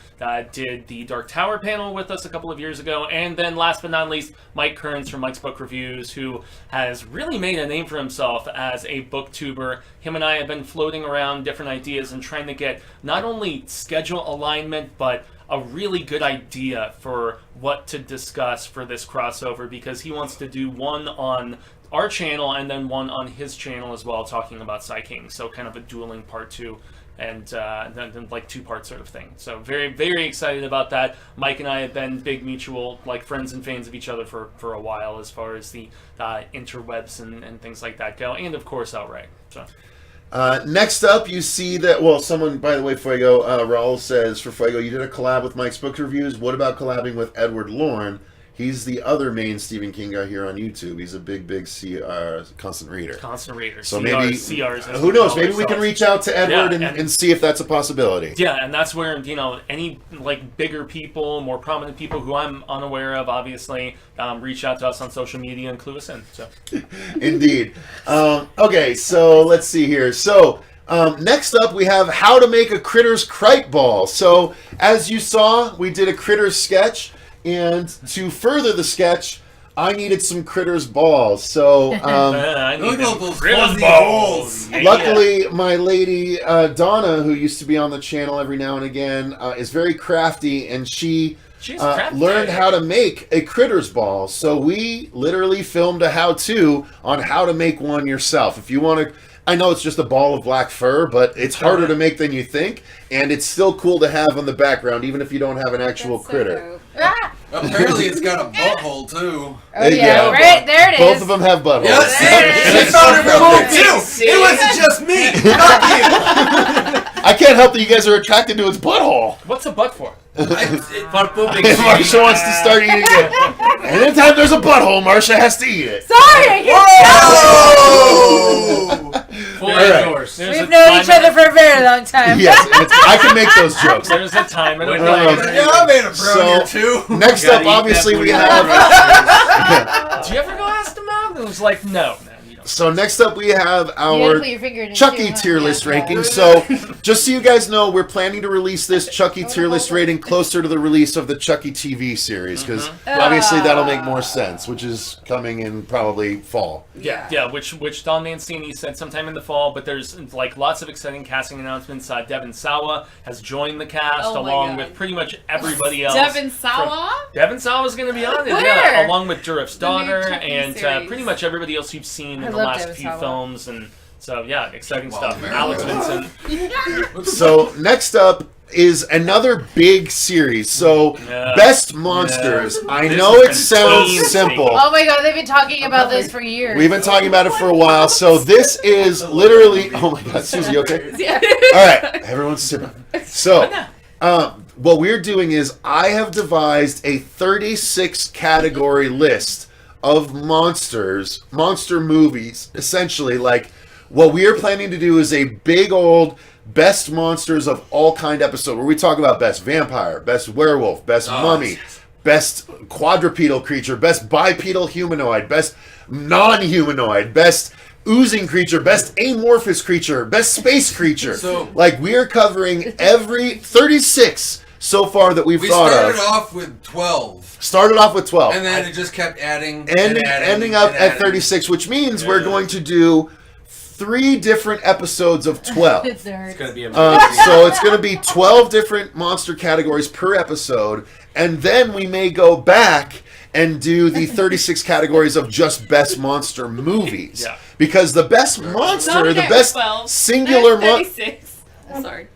did the Dark Tower panel with us a couple of years ago. And then last but not least, Mike Kearns from Mike's Book Reviews, who has really made a name for himself as a booktuber. Him and I have been floating around different ideas and trying to get not only schedule alignment, but a really good idea for what to discuss for this crossover, because he wants to do one on our channel and then one on his channel as well, talking about Psy King. So kind of a dueling part 2 and then like 2-part sort of thing. So very, very excited about that. Mike and I have been big mutual like friends and fans of each other for a while, as far as the interwebs and things like that go, and of course outright. So. Next up, you see that, well, someone, by the way, Fuego, Raul says, for Fuego, you did a collab with Mike's Book Reviews. What about collabing with Edward Lorne? He's the other main Stephen King guy here on YouTube. He's a big constant reader. Constant reader. So CRs, maybe, CRs, who knows, maybe we can reach out to Edward and see if that's a possibility. Yeah, and that's where, any like bigger people, more prominent people who I'm unaware of, obviously, reach out to us on social media and clue us in. So. Indeed. Okay, so let's see here. So next up, we have how to make a Critters Crite Ball. So as you saw, we did a Critters sketch, and to further the sketch, I needed some Critters balls. So I need those Critters fuzzy balls. Yeah. luckily, my lady Donna, who used to be on the channel every now and again, is very crafty, and she learned how to make a Critters ball. So we literally filmed a how-to on how to make one yourself. If you want to, I know it's just a ball of black fur, but it's harder to make than you think, and it's still cool to have on the background, even if you don't have an actual critter. Apparently, it's got a butthole too. Oh yeah, right there it is. Both of them have buttholes. Yes, she found it real quick too. It wasn't just me, not you. I can't help that you guys are attracted to its butthole. What's a butt for? For pooping. Marcia wants to start eating it. Anytime there's a butthole, Marcia has to eat it. Sorry, I can't Whoa! Fully Alright. endorsed. We've known each other for a very long time. Yes, I can make those jokes. There's a time and a Yeah, I made a brownie or two. Next up, obviously, we have... Do you ever go ask them out? It was like, no. So next up, we have You our gotta put your finger in it Chucky too, huh? tier list Yeah. ranking. So, just so you guys know, we're planning to release this Chucky tier list rating closer to the release of the Chucky TV series, because obviously that'll make more sense, which is coming in probably fall. Yeah, which Don Mancini said sometime in the fall, but there's like lots of exciting casting announcements. Devon Sawa has joined the cast, Oh my along God. with pretty much everybody else. Devon Sawa? Devon Sawa's going to be on it, Where? yeah, along with Durif's The new daughter, Chucky and series. pretty much everybody else you've seen I in the love last Devon few Sawa. films, and so yeah, exciting Wow, stuff. man. Alex Vincent. So, next up is another big series. So, Yeah. Best Monsters. Yeah. I This know has it been sounds painstaking. simple. Oh my god, they've been talking about this for years. We've been talking about it for a while. So, this is literally... Oh my god, Susie, you okay? Yeah. All right, everyone sit down. So, what we're doing is I have devised a 36 category list of monster movies. Essentially, like, what we are planning to do is a big old best monsters of all kind episode where we talk about best vampire, best werewolf, best mummy, best quadrupedal creature, best bipedal humanoid, best non-humanoid, best oozing creature, best amorphous creature, best space creature. So- like, we are covering every 36 so far that we've We thought started of. off with 12, Started off with 12. and then it just kept adding, ending up at 36, which means we're going to do 3 different episodes of 12. It's It's gonna be amazing. So it's going to be 12 different monster categories per episode, and then we may go back and do the 36 categories of just best monster movies. Yeah. Because the best monster, the Dominate best 12. singular monster... 36. Sorry.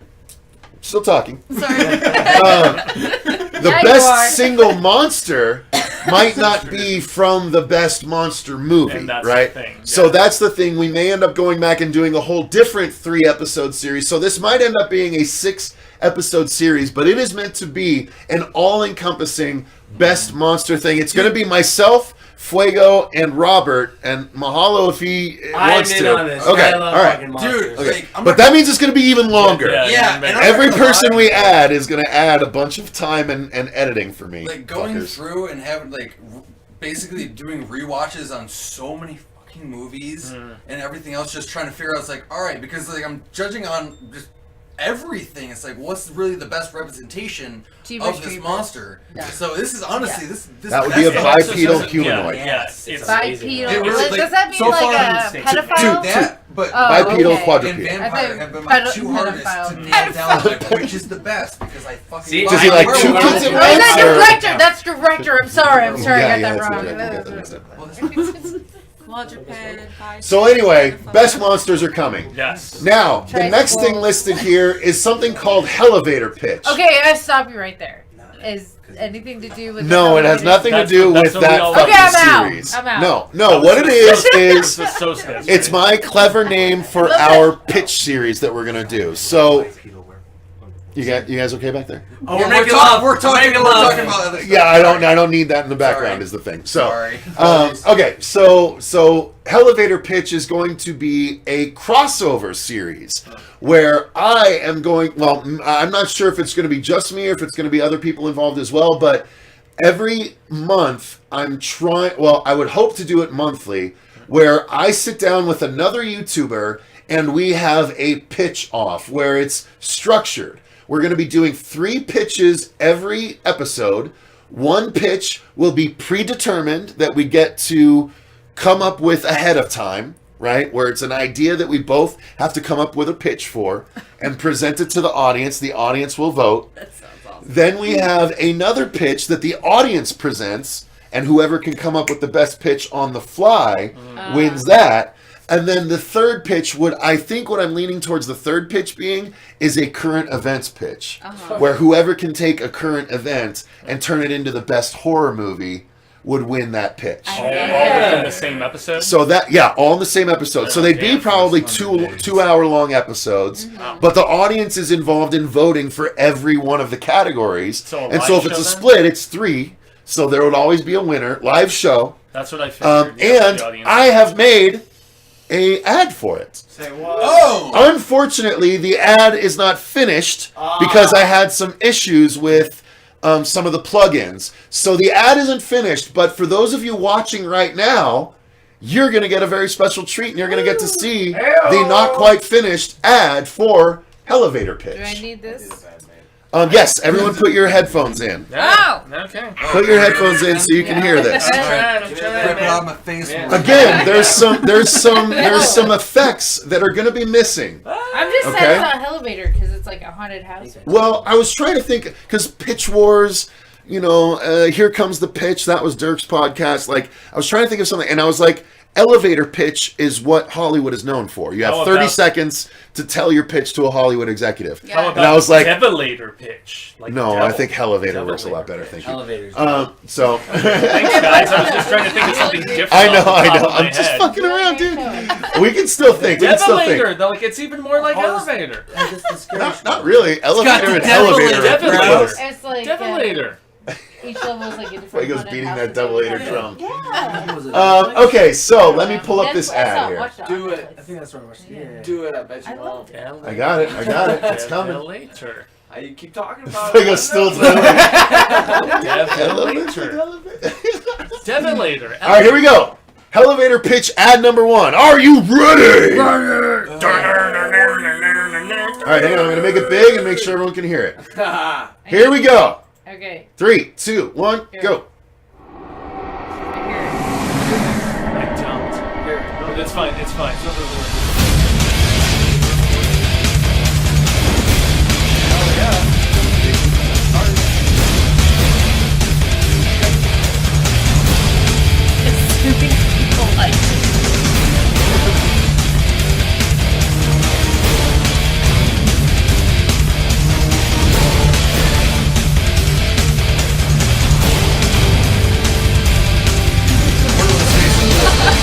Still talking. Sorry. The Yeah, you are. best single monster might not be from the best monster movie, And that's right? the thing, So yeah. that's the thing. We may end up going back and doing a whole different 3-episode series. So this might end up being a 6 episode series, but it is meant to be an all-encompassing best monster thing. It's going to be myself, Fuego, and Robert, and Mahalo if he wants I'm in to. on this. Okay, I love all right. fucking monsters. Dude, Okay. like, I'm But not that means it's going to be even longer. Yeah, and I'm Every not gonna person lie. we add is going to add a bunch of time and editing for me. Like going fuckers. through and having basically doing rewatches on so many fucking movies and everything else, just trying to figure out. It's like, all right, because like I'm judging on just everything. It's like, what's really the best representation of this monster? So this is honestly this That would be a that's- bipedal humanoid. Yes, it's Bipedal. It really, Does that mean so far like in the a States. pedophile? that, but Bipedal okay. quadrupedal. and I Vampire think have been my pedo- two hardest to pedophile. nail down like, which is the best because I fucking See, love does he like werewolves. two kids at Oh, once? that's or- director. That's director. I'm sorry. I'm sorry. Yeah, I got it's that okay. wrong. Quadruped. So anyway, best monsters are coming. Yes. Now, the next thing listed here is something called Elevator Pitch. Okay, I stop you right there. Is anything to do with? No, it has nothing to That's- do that's with what we that all- fucking Okay, I'm out. series. I'm out. No, what it is It's so stiff. it's my clever name for our pitch series that we're gonna do. So, you guys okay back there? Oh, Yeah, we're making love. We're talking love. about other stuff. Yeah, I don't need that in the background. Sorry. Is the thing. So, Sorry. okay, so Elevator Pitch is going to be a crossover series where I am going. Well, I'm not sure if it's going to be just me or if it's going to be other people involved as well. But every month, I'm trying. Well, I would hope to do it monthly, where I sit down with another YouTuber and we have a pitch off where it's structured. We're going to be doing 3 pitches every episode. One pitch will be predetermined that we get to come up with ahead of time, right? Where it's an idea that we both have to come up with a pitch for and present it to the audience. The audience will vote. That sounds awesome. Then we have another pitch that the audience presents, and whoever can come up with the best pitch on the fly wins that. And then the third pitch I think what I'm leaning towards the third pitch being is a current events pitch, where whoever can take a current event and turn it into the best horror movie would win that pitch. All within the same episode. So all in the same episode. So they'd be probably 2 hour long episodes, but the audience is involved in voting for every one of the categories. So a and so live if it's a show then? split, it's 3. So there would always be a winner, live show. That's what I figured. Yeah, And the audience. I have made a ad for it. Say what? Oh! Unfortunately, the ad is not finished because I had some issues with some of the plugins. So the ad isn't finished, but for those of you watching right now, you're going to get a very special treat, and you're going to get to see the not quite finished ad for Elevator Pitch. Do I need this? Yes, everyone put your headphones in. Yeah. Okay. Put your headphones in so you can hear this. I'm trying, Rip it out of my face. Yeah. Again, there's some effects that are going to be missing. I'm just Okay. sad about elevator because it's like a haunted house. Well, I was trying to think because Pitch Wars, Here Comes the Pitch. That was Dirk's podcast. Like, I was trying to think of something, and I was like, elevator pitch is what Hollywood is known for. You have How 30 about- seconds to tell your pitch to a Hollywood executive. Yeah. How about And I was like, Develator pitch? Like no, devil. I think elevator Devil works a lot later better. pitch. Thank you. Elevators. So. Thanks, guys. I was just trying to think of something different. I know. off the top of my I'm just head. fucking around, dude. We can still think. We can still think. Develator, though, like it's even more like elevator. Not really. Elevator and the elevator. devil are pretty in it. close. It's like Develator. each level is like a different. Fuego's haunted beating house that with devil-lator different- drum. Yeah. Okay, so let me pull up this That's- ad that's here. not Watch Do Dogs. it. I think that's what I watched. Yeah. Do it, I bet you I won't. I got it. It's coming. Develator. You keep talking about Fuego's still doing it. Develator. Develator. All right, here we go. Elevator pitch ad number 1. Are you ready? All right, hang on. I'm going to make it big and make sure everyone can hear it. Here we go. Okay. 3, 2, 1, go. I don't. No, it's fine. It's fine.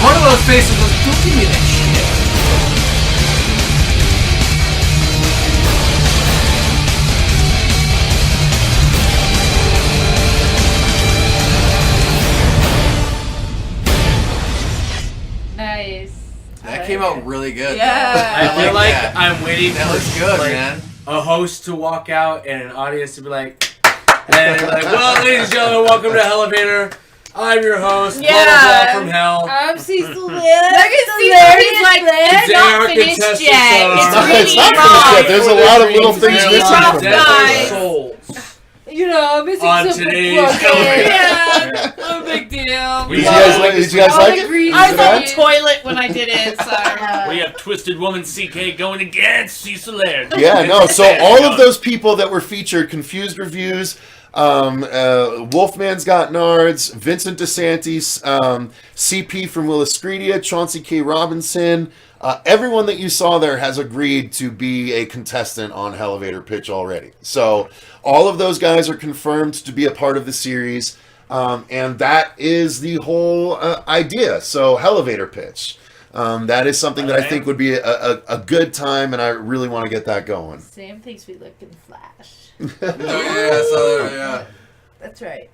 One of those faces was, don't give me that shit. out really good. Yeah. I feel like that. I'm waiting That for looks good, like, man. a host to walk out and an audience to be like, well, ladies and gentlemen, welcome to Elevator. I'm your host, blah, blah, blah, from hell. I'm Cecil. Look at Cecil. He's like, it's Today not our finished contestants yet. are- It's It's really not raw. finished yet. There's a lot of little things really missing rough, from guys. Souls. You know, I'm missing On some today's plug-ins. Yeah, no big deal. Did you guys like it? I was on the toilet when I did it, so. We have Twisted Woman CK going against Cecil Laird. Yeah, no. So all of those people that were featured, Confused Reviews, Wolfman's Got Nards, Vincent DeSantis, CP from Williscredia, Chauncey K. Robinson, everyone that you saw there has agreed to be a contestant on Elevator Pitch already. So all of those guys are confirmed to be a part of the series, and that is the whole idea. So Elevator Pitch. That is something that I think would be a good time, and I really want to get that going. Sam thinks we look in Flash. Yeah. That's right.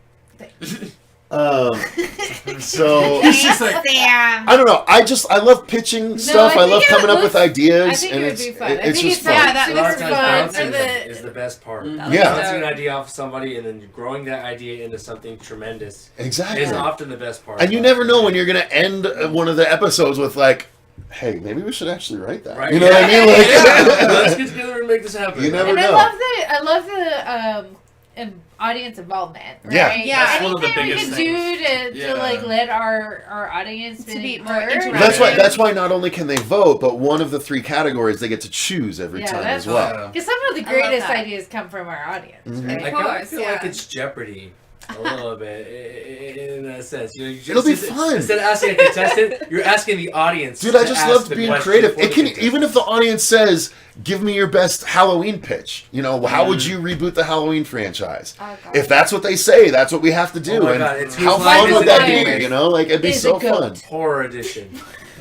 So It's just like, Sam. I don't know. I love pitching stuff. I love think coming it up with looks- ideas, I think and it would it's be fun. I it's think just it's fun. yeah, that A lot looks of times fun. bouncing the- is the best part. Yeah. Bouncing an idea off of somebody and then growing that idea into something tremendous Exactly. is often the best part. And you never know when you're going to end one of the episodes with like, hey, maybe we should actually write that. Right. You know what I mean? Like, Let's get together and make this happen. You never And know. I love the audience involvement. Right? Yeah. Yeah. That's one of the Anything we biggest can do to Yeah. like let our audience To be more heard. interactive. That's why not only can they vote, but one of the 3 categories they get to choose every Yeah, time that's as well. Yeah. Because some of the I love greatest that. ideas come from our audience. Mhm. Right? I Of kind of course, feel yeah. like it's Jeopardy a little bit in a sense. You just, It'll be fun. Instead of asking a contestant, you're asking the audience. Dude, I to just ask love the being question creative. for It the can contestant. even if the audience says, "Give me your best Halloween pitch." You know, how would you reboot the Halloween franchise? Oh, God. If that's what they say, that's what we have to do. Oh my and God, it's how whose line fun is would it that anyway? be? You know, like it'd be Is so a goat. fun. horror edition.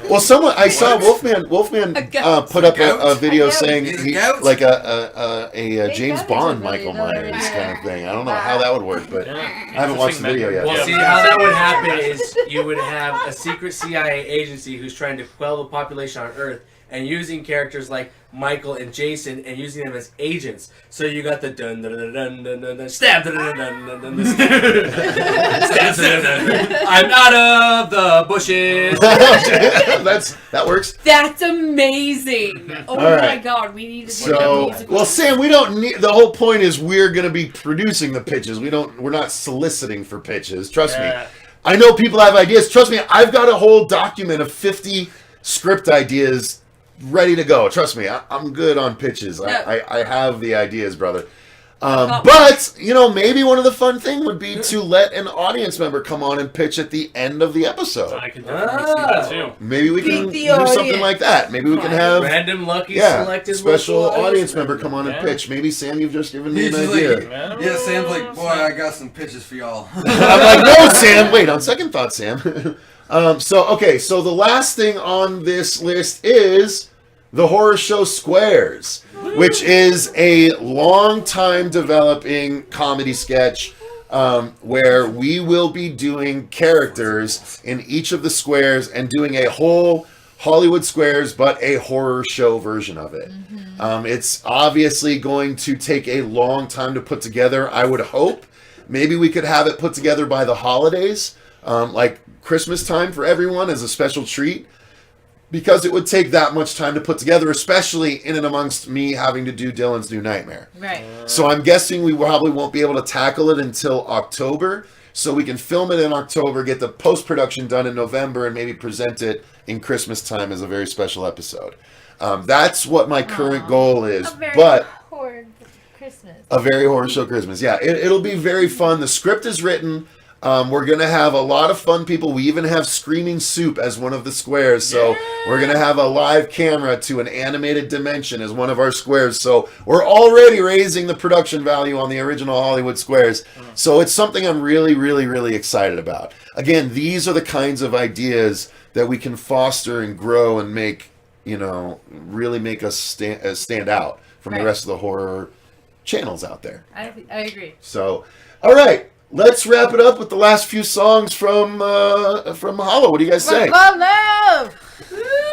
Well, I saw Wolfman put up a video A goat. saying He's a he, goat? like a James goats are Bond really Michael low Myers rated. kind of thing. I don't know how that would work, but Yeah. I haven't watched the video yet. Well, Yeah. see, how that would happen is you would have a secret CIA agency who's trying to quell the population on Earth and using characters like Michael and Jason and using them as agents. So you got the dun dun dun dun dun dun dun stab dun dun dun dun dun dun stab dun dun dun. I'm out of the bushes. That works. That's amazing. Oh All my right. God, we need to do So, that musical. well, Sam, we don't need. The whole point is we're going to be producing the pitches. We're not soliciting for pitches. Trust me. Yeah. I know people have ideas. Trust me, I've got a whole document of 50 script ideas ready to go. Trust me, I'm good on pitches. I have the ideas, brother. But, you know, maybe one of the fun thing would be to let an audience member come on and pitch at the end of the episode. I can definitely see that too. Maybe we can Beat the do something audience. like that. Maybe we can have Random lucky yeah, selected special local audience member come on and Yeah. pitch. Maybe Sam, you've just given me He's an just idea. like, yeah, Sam's like, boy, I got some pitches for y'all. I'm like, no, Sam. Wait, on second thought, Sam. So the last thing on this list is the horror show Squares, which is a long time developing comedy sketch where we will be doing characters in each of the squares and doing a whole Hollywood Squares, but a horror show version of it. It's obviously going to take a long time to put together. I would hope maybe we could have it put together by the holidays, like Christmas time for everyone as a special treat, because it would take that much time to put together, especially in and amongst me having to do Dylan's New Nightmare. Right. So I'm guessing we probably won't be able to tackle it until October, so we can film it in October, get the post-production done in November, and maybe present it in Christmas time as a very special episode. That's what my current goal is, A very but horror Christmas. a very horror show Christmas. Yeah, it'll be very fun. The script is written. We're going to have a lot of fun people. We even have Screaming Soup as one of the squares. So we're going to have a live camera to an animated dimension as one of our squares. So we're already raising the production value on the original Hollywood Squares. So it's something I'm really, really, really excited about. Again, these are the kinds of ideas that we can foster and grow and make, really make us stand out from the Right. rest of the horror channels out there. I agree. So, all right. Let's wrap it up with the last few songs from Hollow. What do you guys say? Love, love.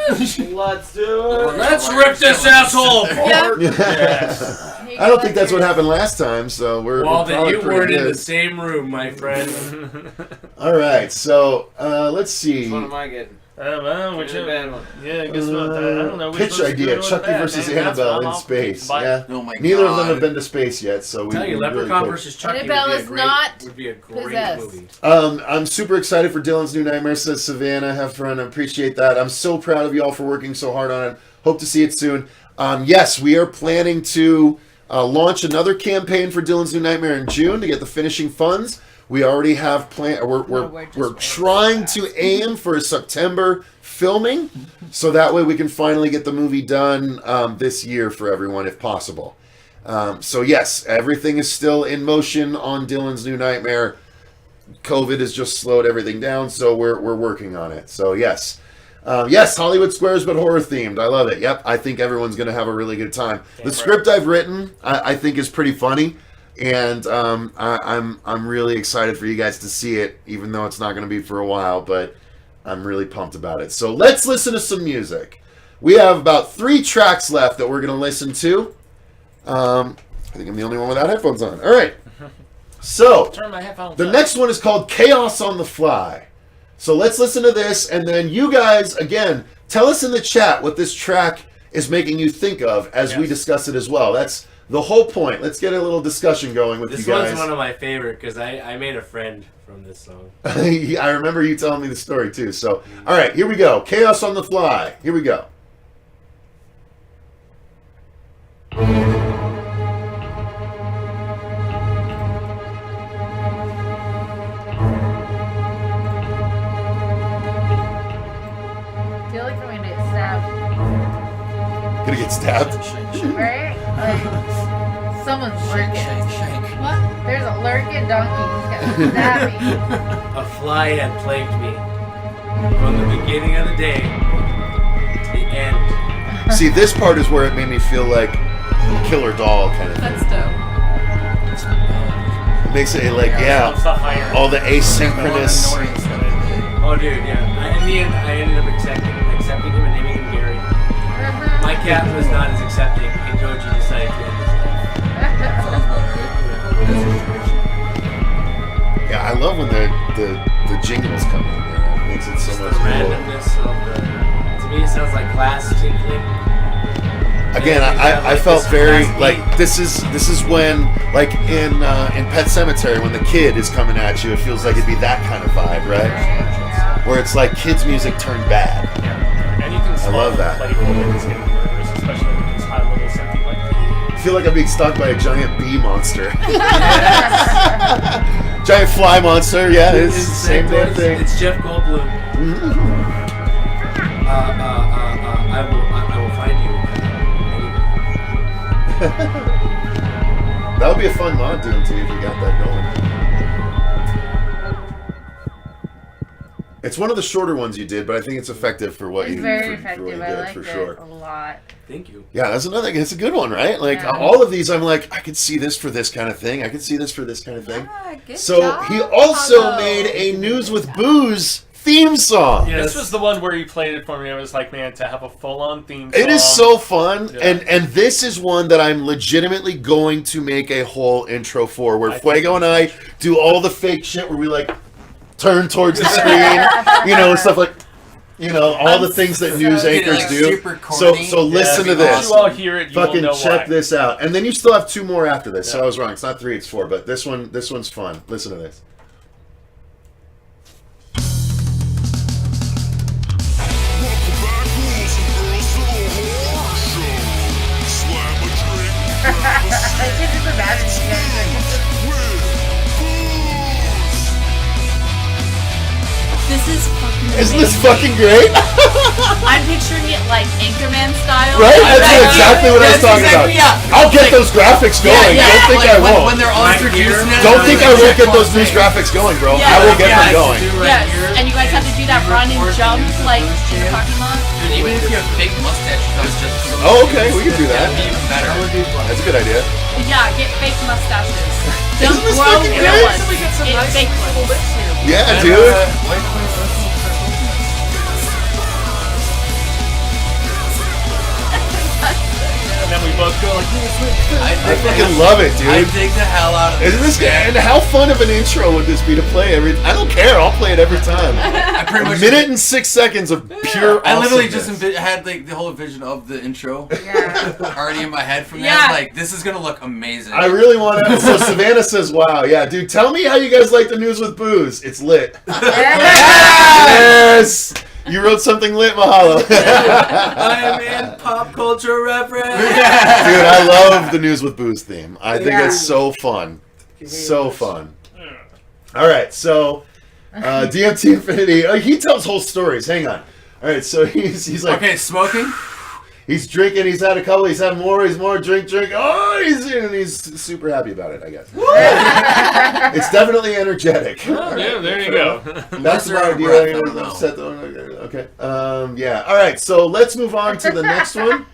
Let's do it. Let's rip this asshole apart. Yes. I don't think that's what happened last time, so we're Well, then probably you pretty weren't in good. the same room, my friend. All right, so let's see. Which one am I getting? Well, Which is a whichever. bad one? Yeah, I guess what? I don't know. Which Pitch one's idea: good, which Chucky bad, versus man. That's Annabelle what in I'll space. keep buying. Yeah. Oh my Neither of them God. have been to space yet, so we. Tell you, we really Leprechaun could. versus Chucky Annabelle would is be a not great, would be a great possessed. movie. I'm super excited for Dylan's new nightmare, says Savannah. Have fun. I appreciate that. I'm so proud of you all for working so hard on it. Hope to see it soon. Yes, we are planning to launch another campaign for Dylan's new nightmare in June to get the finishing funds. We already have plan. We're trying to aim for a September filming, so that way we can finally get the movie done this year for everyone, if possible. So yes, everything is still in motion on Dylan's new nightmare. COVID has just slowed everything down, so we're working on it. So yes, Hollywood Squares, but horror themed. I love it. Yep, I think everyone's gonna have a really good time. The script I've written, I think, is pretty funny. And I'm really excited for you guys to see it, even though it's not going to be for a while, but I'm really pumped about it. So let's listen to some music. We have about 3 tracks left that we're going to listen to. I think I'm the only one without headphones on. All right. So Turn my headphones the up. next one is called Chaos on the Fly. So let's listen to this, and then you guys, again, tell us in the chat what this track is making you think of as we discuss it as well. That's the whole point. Let's get a little discussion going with This you guys. one's one of my favorite because I made a friend from this song. I remember you telling me the story too. So, all right, here we go. Chaos on the Fly. Here we go. I feel like I'm gonna get stabbed. Gonna get stabbed. Right? Like, someone's lurking. What? There's a lurking donkey who's gonna stab me. A fly had plagued me from the beginning of the day to the end. See, this part is where it made me feel like Killer Doll kind of thing. That's dope. It makes it like, Loves the higher. all the asynchronous. Oh, dude, yeah. In the end, I ended up accepting him and naming him Gary. My cat was not as accepting, and Goji decided to end his life. Yeah, I love when the jingles come in there. It makes it so Just the much cool. randomness of the. To me, it sounds like glass tinkling. Again, I felt very like this is when like in Pet Sematary when the kid is coming at you, it feels like it'd be that kind of vibe, right? Where it's like kids' music turned bad. Yeah. Anything I love small, that. playful is getting murderous, especially with these high level something like that. I feel like I'm being stung by a giant bee monster. Giant fly monster, yeah, it's the same damn thing. It's Jeff Goldblum. I will find you. That would be a fun mod doing too if you got that going. It's one of the shorter ones you did, but I think it's effective for what It's you very for what effective. you I did, like for it sure. a lot. Thank you. Yeah, that's another thing. It's a good one, right? Like Yeah. all of these, I'm like, I could see this for this kind of thing. I could see this for this kind of thing. Ah, good So job, he also Paulo. made a News with Booze theme song. Yeah. This was the one where you played it for me. I was like, man, to have a full-on theme song. It is so fun, Yeah. and this is one that I'm legitimately going to make a whole intro for, where I Fuego think and I do all the fake shit where we like turn towards the screen, stuff like, all the things that news Get it, anchors like, do. super So corny. listen to If this. you all hear it, you will Fucking know check why. this out, and then you still have 2 more after this. So Yeah. I was wrong. It's not 3, it's 4. But this one's fun. Listen to this. I can just imagine you guys. This is fucking Isn't this amazing. fucking great? I'm picturing it like Anchorman style. Right? That's Right. exactly what I was talking about. I'll get those graphics going. yeah, Don't think I won't. When they're all Right introducing here. it. Don't think I they're won't like, get those check news one graphics going, bro. Yeah. I will get them Guys, going. do right Yes, here. and you guys have to do that run and jump like in the Chance. parking lot. thing. Dude, even if you have fake mustaches, I was just. Oh, okay, we can do that. That'd be even better. That's a good idea. Yeah, get fake mustaches. Don't this grow fucking real great? ones. It's fake ones. Yeah, And, dude. both go like, I fucking love it, dude. I dig the hell out of Isn't this good? And how fun of an intro would this be to play every? I don't care. I'll play it every time. I pretty A much minute and 6 seconds of pure. I literally just awesomeness. had like the whole vision of the intro Yeah. already in my head from Yeah. that. Like, this is gonna look amazing. I really want to. So Savannah says, "Wow, yeah, dude. Tell me how you guys like the news with booze. It's lit." Yes. You wrote something lit, mahalo. I'm in pop culture reference. Dude, I love the news with booze theme. I think Yeah. it's so fun. So fun. All right, so DMT Infinity. He tells whole stories. Hang on. All right, so he's like, Okay, smoking. he's drinking. He's had a couple. He's had more. He's more. Drink. Oh, he's super happy about it. I guess. It's definitely energetic. yeah, there you go. That's Lesser my of breath, I idea. don't know. Set the- Okay. Yeah. All right. So let's move on to the next one.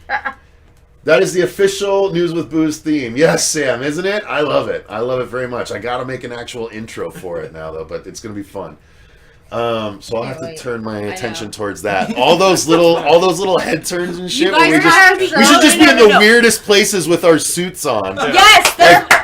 That is the official News with Booze theme. Yes, Sam, isn't it? I love it. I love it very much. I got to make an actual intro for it now, though, but it's going to be fun. So I'll have to Wait. turn my attention know. towards that. All those little head turns and shit. You Where guys we are should just be in the no. weirdest places with our suits on. Yes,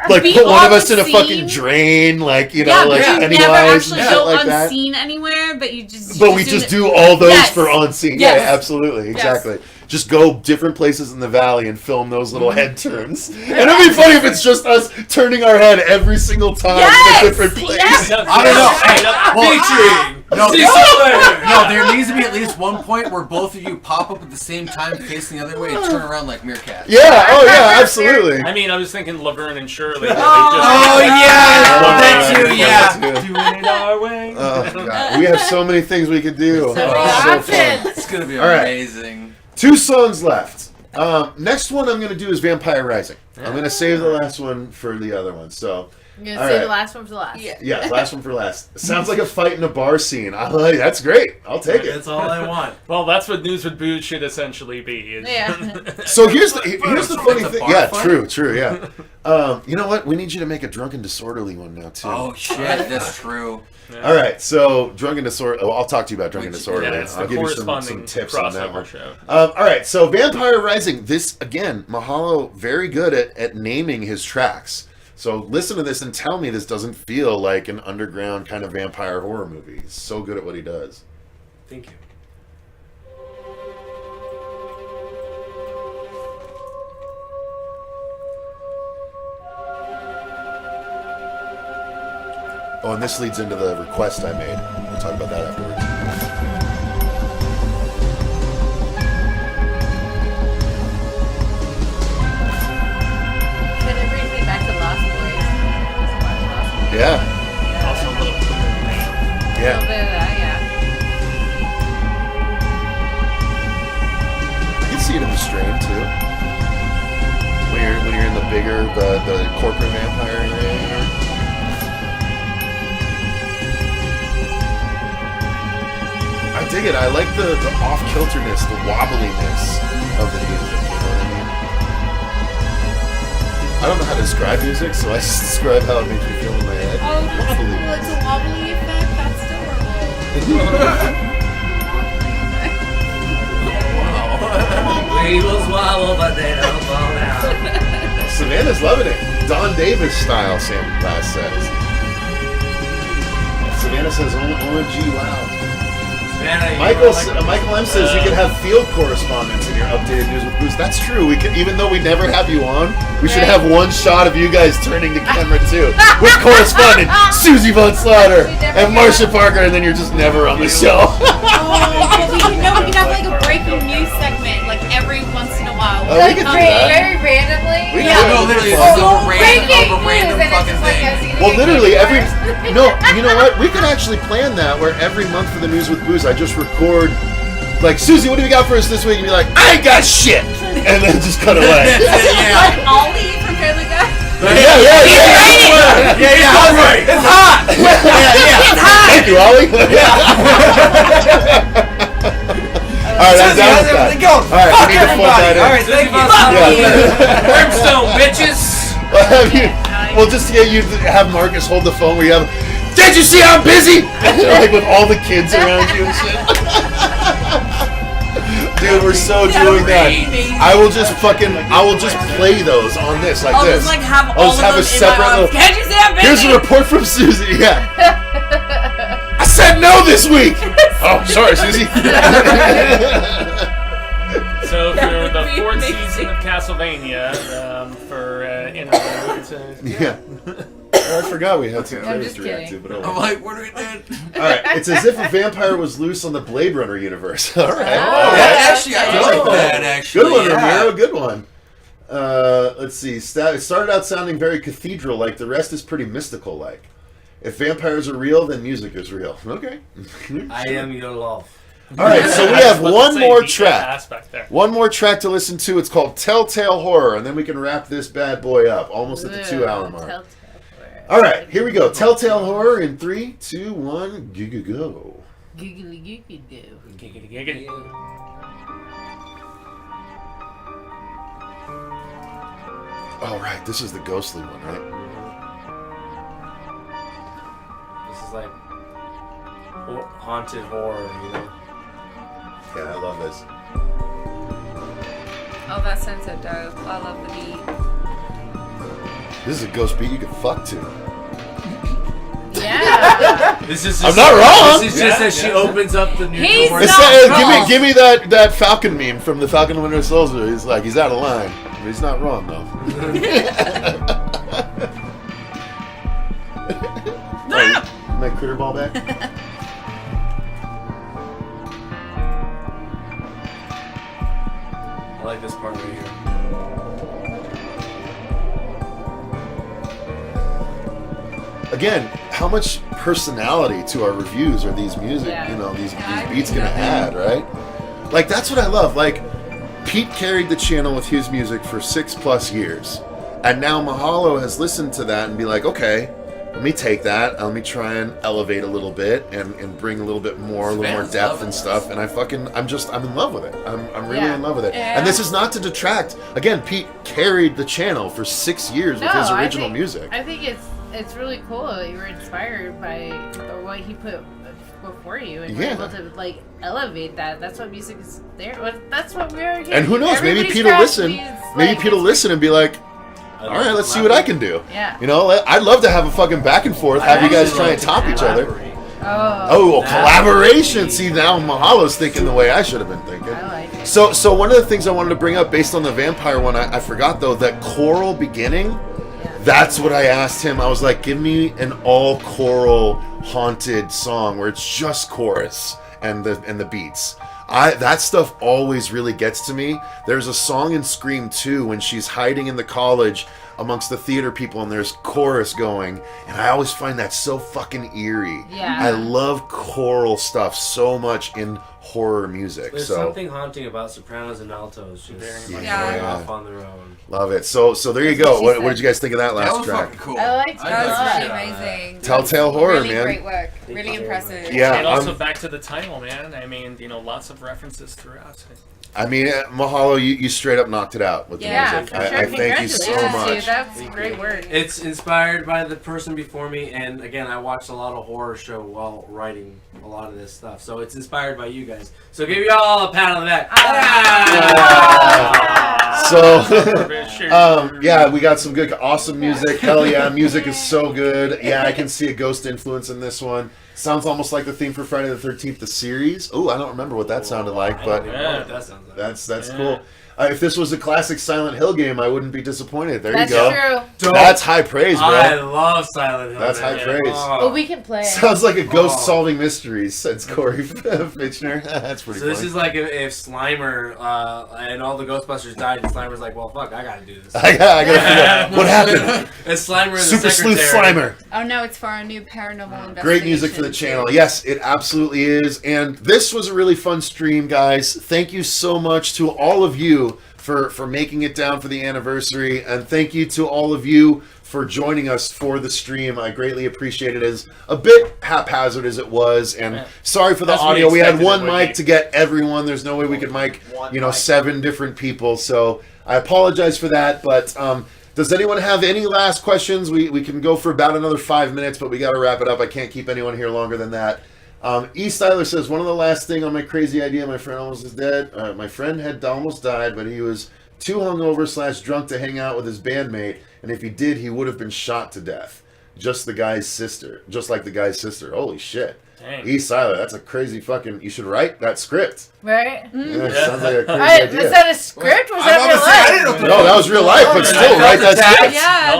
Like be put one of on us in a scene. fucking drain, like you know, Yeah, like but you Pennywise never and actually shit go like that. unseen anywhere, but you just. But we just do all those Yes. for on scene. Yes. Yeah, absolutely, exactly. Just go different places in the valley and film those little head turns. And it'd be funny if it's just us turning our head every single time Yes! in a different place. Yes! I don't know. Hey, Featuring no, Cecil Laird. no, there needs to be at least one point where both of you pop up at the same time, facing the other way, and turn around like meerkats. Yeah, oh yeah, absolutely. I mean, I was thinking Laverne and Shirley. Oh yeah, that too. Yeah. Yeah. Doing it our way. Oh, God. We have so many things we could do. So many Oh, so fun. options. It's gonna be All right. amazing. 2 songs left. Next one I'm going to do is Vampire Rising. I'm going to save the last one for the other one. So, You're All gonna say right. the last one for the last. yeah, last one for last. Sounds like a fight in a bar scene. I like that's great. I'll take it. That's all I want. Well, that's what News with Booze should essentially be. is- Yeah. So here's the funny It's a thing. bar Yeah, fight? true, yeah. You know what? We need you to make a drunken disorderly one now too. Oh shit, that's true. All right, so drunken disorderly. Oh, I'll talk to you about drunken disorderly. Yeah, it's I'll the give you some corresponding tips on that crossover one. show. All right, so Vampire Rising. This again, Mahalo very good at naming his tracks. So listen to this and tell me this doesn't feel like an underground kind of vampire horror movie. He's so good at what he does. Thank you. Oh, and this leads into the request I made. We'll talk about that afterwards. Kind of brings me back to Lost Boys. Just watch Lost Boys. Yeah, Also a little clearer than that. A little yeah. bit of that, yeah. You can see it in the Strain too. When you're in the bigger the corporate vampire area. You know? I dig it. I like the off-kilterness, the wobbliness of the music. You know what I mean? I don't know how to describe music, so I just describe how it makes me feel in my head. Oh, that's Wobbly. cool. It's a wobbly effect. That's adorable. Wheels wobble, but they don't fall down. Savannah's loving it. Don Davis style, Sam Glass says. Savannah says, OMG, wow. Savannah, you Michael, were like- Michael M says you can have field correspondence in your updated News with Booze. That's true. We can, even though we never have you on, we should have one shot of you guys turning to camera too, with correspondent Susie Von Slaughter and Marcia Parker, and then you're just never on the show. Oh, we can have like a breaking news segment, like every once in a while. Oh, we could do that. Very randomly. We Yeah. could No, do literally, fun. it's over Breaking random news, and it's fucking just like thing. us eating Well, a literally candy every bar. no, you know what? We could actually plan that where every month for the News with Booze, I just record like Susie, what do you got for us this week? And be like, I ain't got shit, and then just cut away. Like Ollie from Family Guy. Yeah. All right. It's hot. Thank you, Ollie. All right, I'm down with that. Go. All right, we need to plug that in. All right, thank you. Yeah. Brimstone, bitches! Well, just to get you to have Marcus hold the phone where you have, did you see I'm busy? Like with all the kids around you and shit. Dude, we're so doing that. I will just play those on this like I'll this. just like have I'll all just of have them a separate in my little. Can't you see I'm busy? Here's a report from Susie. Yeah. I said no this week. Oh, sorry, Susie. So for the fourth season of Castlevania, for Yeah. I forgot we had some I'm players just to react to, kidding. but oh I'm well. like, what are we doing? All right, it's as if a vampire was loose on the Blade Runner universe. All right. Oh, Yeah, actually, I Good like one. that. Actually, Good one, yeah. Ramiro. Good one. Let's see. It started out sounding very cathedral-like. The rest is pretty mystical-like. If vampires are real, then music is real. Okay. I am your love. All right, so we I was have about to one say, more beat that track. aspect there. One more track to listen to. It's called Telltale Horror, and then we can wrap this bad boy up, almost at the 2-hour mark. Telltale. All right, here we go. Telltale Horror in 3, 2, 1, go. Giggly giggly do. Giggity, giggity. All right, this is the ghostly one, right? This is like haunted horror, you know. Yeah, I love this. Oh, that sounds so dope. I love the beat. This is a ghost beat you can fuck to. Yeah. This is I'm not wrong. This is just as she opens up the new He's door. It's not wrong. give me that Falcon meme from the Falcon and Winter Soldier. He's like, he's out of line. But he's not wrong, though. Right, my critter ball back? I like this part right here. Again, how much personality to our reviews are these music, Yeah. these I beats agree. gonna add, right? Like, that's what I love. Like, Pete carried the channel with his music for 6+ years. And now Mahalo has listened to that and be like, okay, let me take that, let me try and elevate a little bit and bring a little bit more, a little more Fans depth love and it. stuff. And I'm in love with it. I'm really Yeah. in love with it. Yeah. And this is not to detract. Again, Pete carried the channel for 6 years with his original music. I think it's really cool that you were inspired by what he put before you and Yeah. were able to like elevate that. That's what music is there. That's what we're here. And who knows? Maybe Everybody's Pete will craft listen. needs, Maybe like, Pete will listen and be like, all right, let's see what I can do. Yeah. You know, I'd love to have a fucking back and forth, have you guys try and top each other. Oh, collaboration. See, now Mahalo's thinking the way I should have been thinking. I like it. So one of the things I wanted to bring up based on the vampire one, I forgot though, that choral beginning, that's what I asked him. I was like, give me an all choral haunted song where it's just chorus and the beats. That stuff always really gets to me. There's a song in Scream 2 when she's hiding in the college amongst the theater people and there's chorus going, and I always find that so fucking eerie. Yeah. I love choral stuff so much in horror music. There's so something haunting about sopranos and altos just Very going Yeah. off on their own. love it. So there you go. What did you guys think of that That last was track? fucking cool. I liked I That was liked really it. amazing. Telltale horror, Really man. great work. Thank Really you. impressive. Yeah, And also I'm- back to the title, man. I mean, lots of references throughout. I mean, Mahalo, you straight up knocked it out with the Yeah, music. for sure. I thank you so Congratulations, dude. much. That's great work. It's inspired by the person before me, and again, I watched a lot of horror show while writing a lot of this stuff. So it's inspired by you guys. So give y'all a pat on the back. So, yeah, we got some good, awesome music. Hell yeah, music is so good. Yeah, I can see a ghost influence in this one. Sounds almost like the theme for Friday the 13th, the series. Oh, I don't remember what that sounded like, I but don't even know what that sounds like. that's Yeah. cool. If this was a classic Silent Hill game, I wouldn't be disappointed. There That's you go. true. That's high praise, I bro. love Silent Hill. That's man. high praise. But we can play. Sounds like a ghost Oh. solving mysteries, says Corey Fitchner. That's pretty So funny. this is like if Slimer and all the Ghostbusters died, and Slimer's like, well, fuck, I gotta do this. I gotta figure out what happened. And Slimer is Super the Sleuth secretary. Slimer. Oh no, it's for our new paranormal investigation. Great music for the channel. Yes, it absolutely is. And this was a really fun stream, guys. Thank you so much to all of you for making it down for the anniversary. And thank you to all of you for joining us for the stream. I greatly appreciate it. As a bit haphazard as it was. And sorry for the As we audio. We had expected one it would mic be. to get everyone. There's no way we could mic, One mic. 7 different people. So I apologize for that. But does anyone have any last questions? We can go for about another 5 minutes, but we got to wrap it up. I can't keep anyone here longer than that. E. Styler says, one of the last thing on my crazy idea, my friend almost is dead. My friend had almost died, but he was too hungover / drunk to hang out with his bandmate, and if he did, he would have been shot to death. Just like the guy's sister. Holy shit. Dang. E. Styler, that's a crazy fucking... You should write that script. Right? Yeah, sounds like a crazy idea. Was that a script? Was I'm that about to say, I didn't know real life? No, that was real life, but still, write that script. Yeah.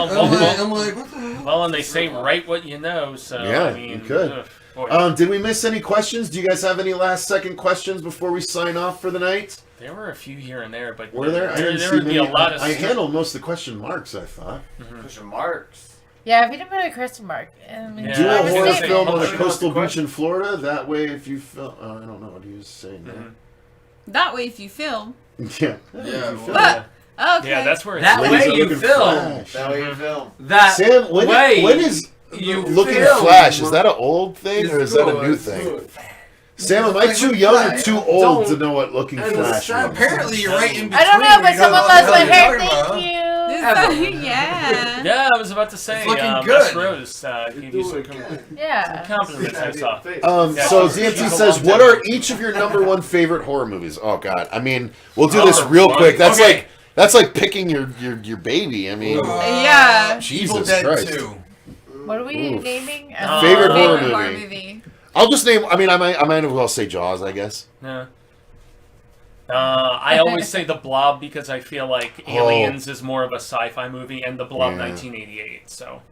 I'm like, what the hell? Well, and they say write what you know, so Yeah, I mean, you could. boy. Did we miss any questions? Do you guys have any last-second questions before we sign off for the night? There were a few here and there, but Were there? I didn't there see would be many. a lot of. I handled most of the question marks, I thought. Question marks. Yeah, if you didn't put a question mark. I mean, Yeah, Do I a was horror gonna say, film on a publish it. coastal beach in Florida. That way, if you film... I don't know what he was saying there. That way, if you film. Yeah. Yeah, But okay. Yeah, that's where it's That Ladies way are you looking film. Flash. That way you film. That Sam, when way is you looking film. Flash? Is that an old thing or is that a new It's thing? good. Sam, am I too young or too old to know what looking And Flash the means? Apparently, you're right in between. I don't know, but You know someone what loves the my hell you're hair. talking about, Thank huh? you. Yeah. Yeah, I was about to say. It's looking Miss good. Rose gave you some Yeah. compliments. I saw. So Yeah, DMT she's a says, long what time. are each of your number one favorite horror movies? Oh God, I mean, we'll do this Number real one? quick. That's Okay. like picking your baby. I mean, Yeah. Evil Jesus Dead Christ. 2. What are we Oof. naming? Favorite horror Favorite horror movie. movie. I'll just name. I mean, I might as well say Jaws. I guess. Yeah. I always say The Blob because I feel like Aliens is more of a sci-fi movie, and The Blob Yeah. 1988. So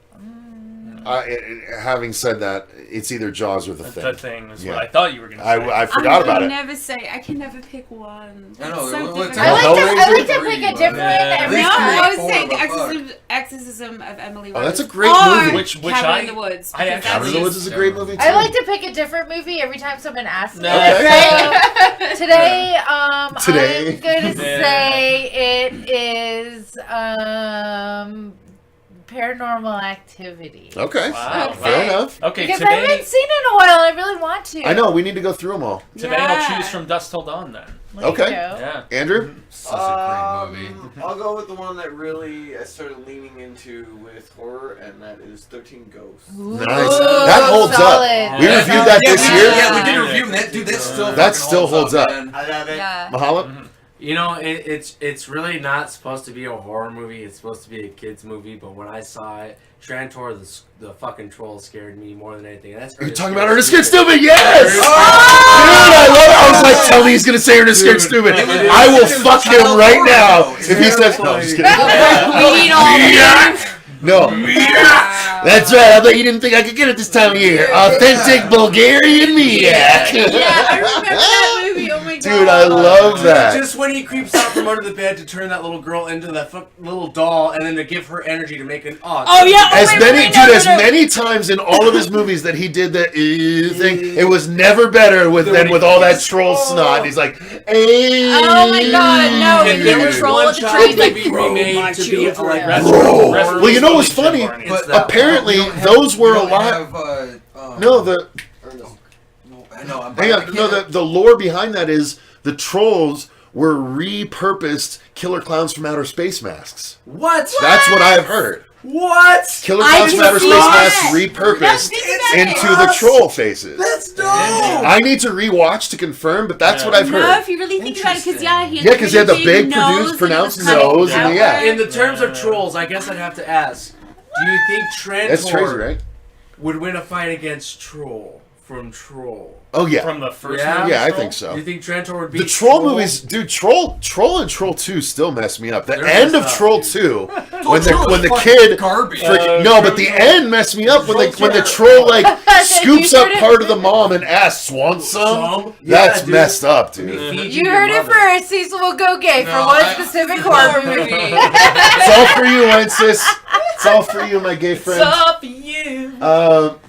Having said that, it's either Jaws or The Thing. The Thing is Yeah. what I thought you were going to say. I forgot about it. I can never pick one. I know, It's so what- difficult. I like Hellraiser? to pick a different Yeah. every No, time. I would Four, say but the Exorcism of Emily Rose. Oh, that's a great or movie. Which Cabin I- in the Woods. I because actually- Cabin in the Woods is a great movie too. I like to pick a different movie every time someone asks me. No. Okay. So, today, Today. I'm going to Yeah. say it is Paranormal Activity. Okay. Wow. Fair enough. Okay, Because I today, haven't seen it in a while. I really want to. I know. We need to go through them all. today I'll choose from Dusk Till Dawn then. There you Okay. go. Yeah. Andrew. Such a great movie. I'll go with the one that really I started leaning into with horror, and that is 13 Ghosts. Ooh, Nice. That holds up. solid. We reviewed that Yeah, this we- year. Yeah, we did review that. Dude, that still That fucking still holds up. man. I love it. Yeah. Mahalo. You know, it's really not supposed to be a horror movie. It's supposed to be a kids movie. But when I saw it, Trantor the fucking troll scared me more than anything. And that's You're talking about Ernest Scared Stupid? Yes! Dude, Oh! I love it. I was like, tell me he's going to say Ernest Scared Stupid. it was- I will it was fuck a him child right horror, now though. if he says, no, I'm just kidding. We need all No. That's right. I bet you didn't think I could get it this time of year. Authentic Bulgarian Miak. Yeah, I remember that movie. Oh my god. Dude, I love that. Just when he creeps out from under the bed to turn that little girl into that little doll, and then to give her energy to make an Oh yeah. As wait, many, wait, dude, no, as no, no. many times in all of his movies that he did that thing, it was never better than with all that troll snot. He's like, hey. Oh my god, no! And When there the was troll one at the child tree, that like, be remade to be like Bro. Rest Well, you know in what's peace, funny? Jim Varney. But Apparently, we don't have- those were we a don't lot. have, No, the I know. I'm hang on. No, the lore behind that is the trolls were repurposed killer clowns from outer space masks. What? That's what I've heard. What? Killer I clowns from outer space saw masks it. repurposed That's into the troll faces. That's dope. I need to rewatch to confirm, but that's Yeah. what I've No, heard. if you really think about it, because yeah, he had Yeah, 'cause he had the big nose pronounced and it was kind of nose and yeah. outward. In the terms of trolls, I guess I'd have to ask: do you think That's crazy, Trantor right? would win a fight against Troll from Troll? Oh yeah, From the first Yeah? movie, yeah, I Troll? think so. Do you think Trantor would beat The troll movies, dude. Troll and Troll 2 still mess me up. The They're end of messed up, Troll dude. 2, Troll when the is kid garbage. no, but the end messed me up when the troll like scoops up part of the mom and asks, "Want some?" That's dude. messed up, dude. You heard it first. Cecil will go gay for No, one I- specific horror movie. It's all for you, Wences. It's all for you, my gay friend. Stop you.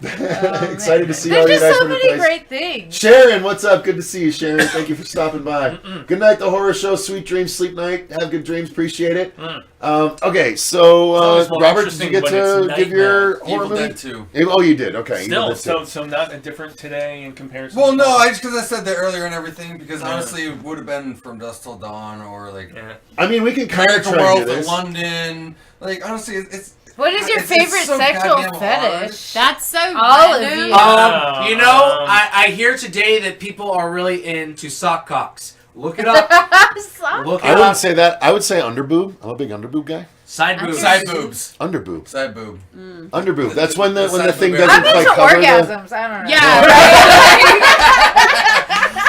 Excited to see all There's you just guys so from the many place. great things. Sharon, what's up? Good to see you, Sharon. Thank you for stopping by. Good night, The Horror Show. Sweet dreams, sleep night. Have good dreams. Appreciate it. Okay, so always more Robert, did you interesting get when to it's give your nightmare. horror Evil movie? Dead 2. Oh, you did. Okay. you Still, did too. so not a different today in comparison. Well, to no, I just because I said that earlier and everything. Because Yeah. honestly, it would have been From Dusk Till Dawn or like Yeah. I mean, we can kind of American try and World do in this. London. Like honestly, it's What is your It's favorite so sexual goddamn fetish? That's so All of random. you. You know, Um, I hear today that people are really into sock cocks. Look it up. Look it I up. wouldn't say that. I would say underboob. I'm a big underboob guy. Side boobs. Side boobs. Underboob. Side boob. Underboob. That's when the Side thing boob. doesn't I'm quite into cover the. orgasms. I don't know. Yeah.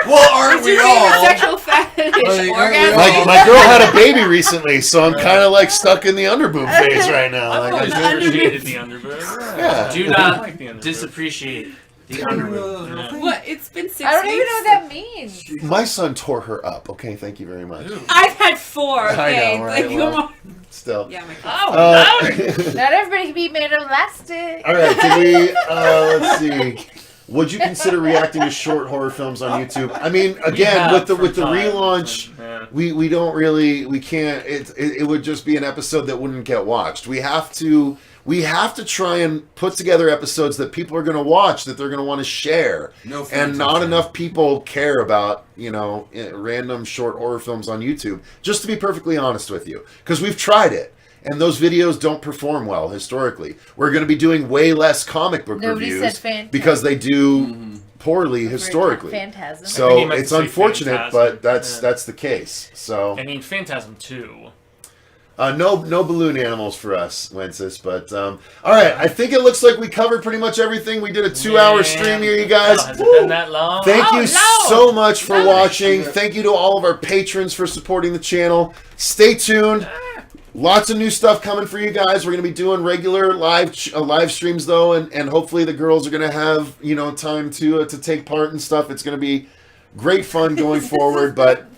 Well, aren't we all? Sexual fetish. Like, Orgasm. My girl had a baby recently, so I'm kind of like stuck in the underboob phase right now. I've Like, always appreciated the underboob. Yeah. Do I not like the underboob. disappreciate the underboob. What? It's been 6 I don't even weeks. know what that means. My son tore her up. Okay, thank you very much. I've had 4. I Okay, know, right? like, Well, come on. Still. Yeah, my kid. Not everybody can be made of elastic. All right, did we? Let's see. Would you consider reacting to short horror films on YouTube? I mean, again, with the relaunch, we don't really, we can't. It would just be an episode that wouldn't get watched. We have to try and put together episodes that people are going to watch, that they're going to want to share. No and fan not fiction. enough people care about random short horror films on YouTube. Just to be perfectly honest with you, because we've tried it. And those videos don't perform well historically. We're going to be doing way less comic book Nobody reviews said Phantasm. because they do poorly historically. Phantasm. I think So he meant it's to say unfortunate, Phantasm. but Yeah. that's the case. So I mean, Phantasm 2. no balloon animals for us, Wences. But all right, I think it looks like we covered pretty much everything. We did a 2-hour stream here, you guys. Oh, has it been that long? Thank you so much for watching. Lord. Thank you to all of our patrons for supporting the channel. Stay tuned. Lots of new stuff coming for you guys. We're going to be doing regular live streams though, and hopefully the girls are going to have time to take part and stuff. It's going to be great fun going forward. But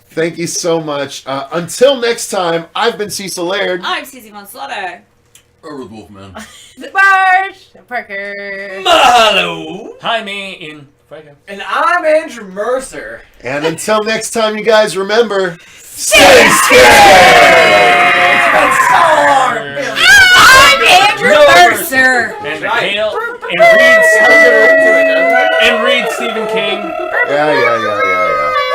thank you so much. Until next time, I've been Cecil Laird. I'm Susie Von Slaughter. Or Wolfman. Marsh. Parker. Mahalo. Jaime in Fuego. And I'm Andrew Mercer. And until next time, you guys remember, stay scared. I'm Andrew Mercer. And Right. Hale and I'm gonna read do it, doesn't it? and read Stephen King. Yeah.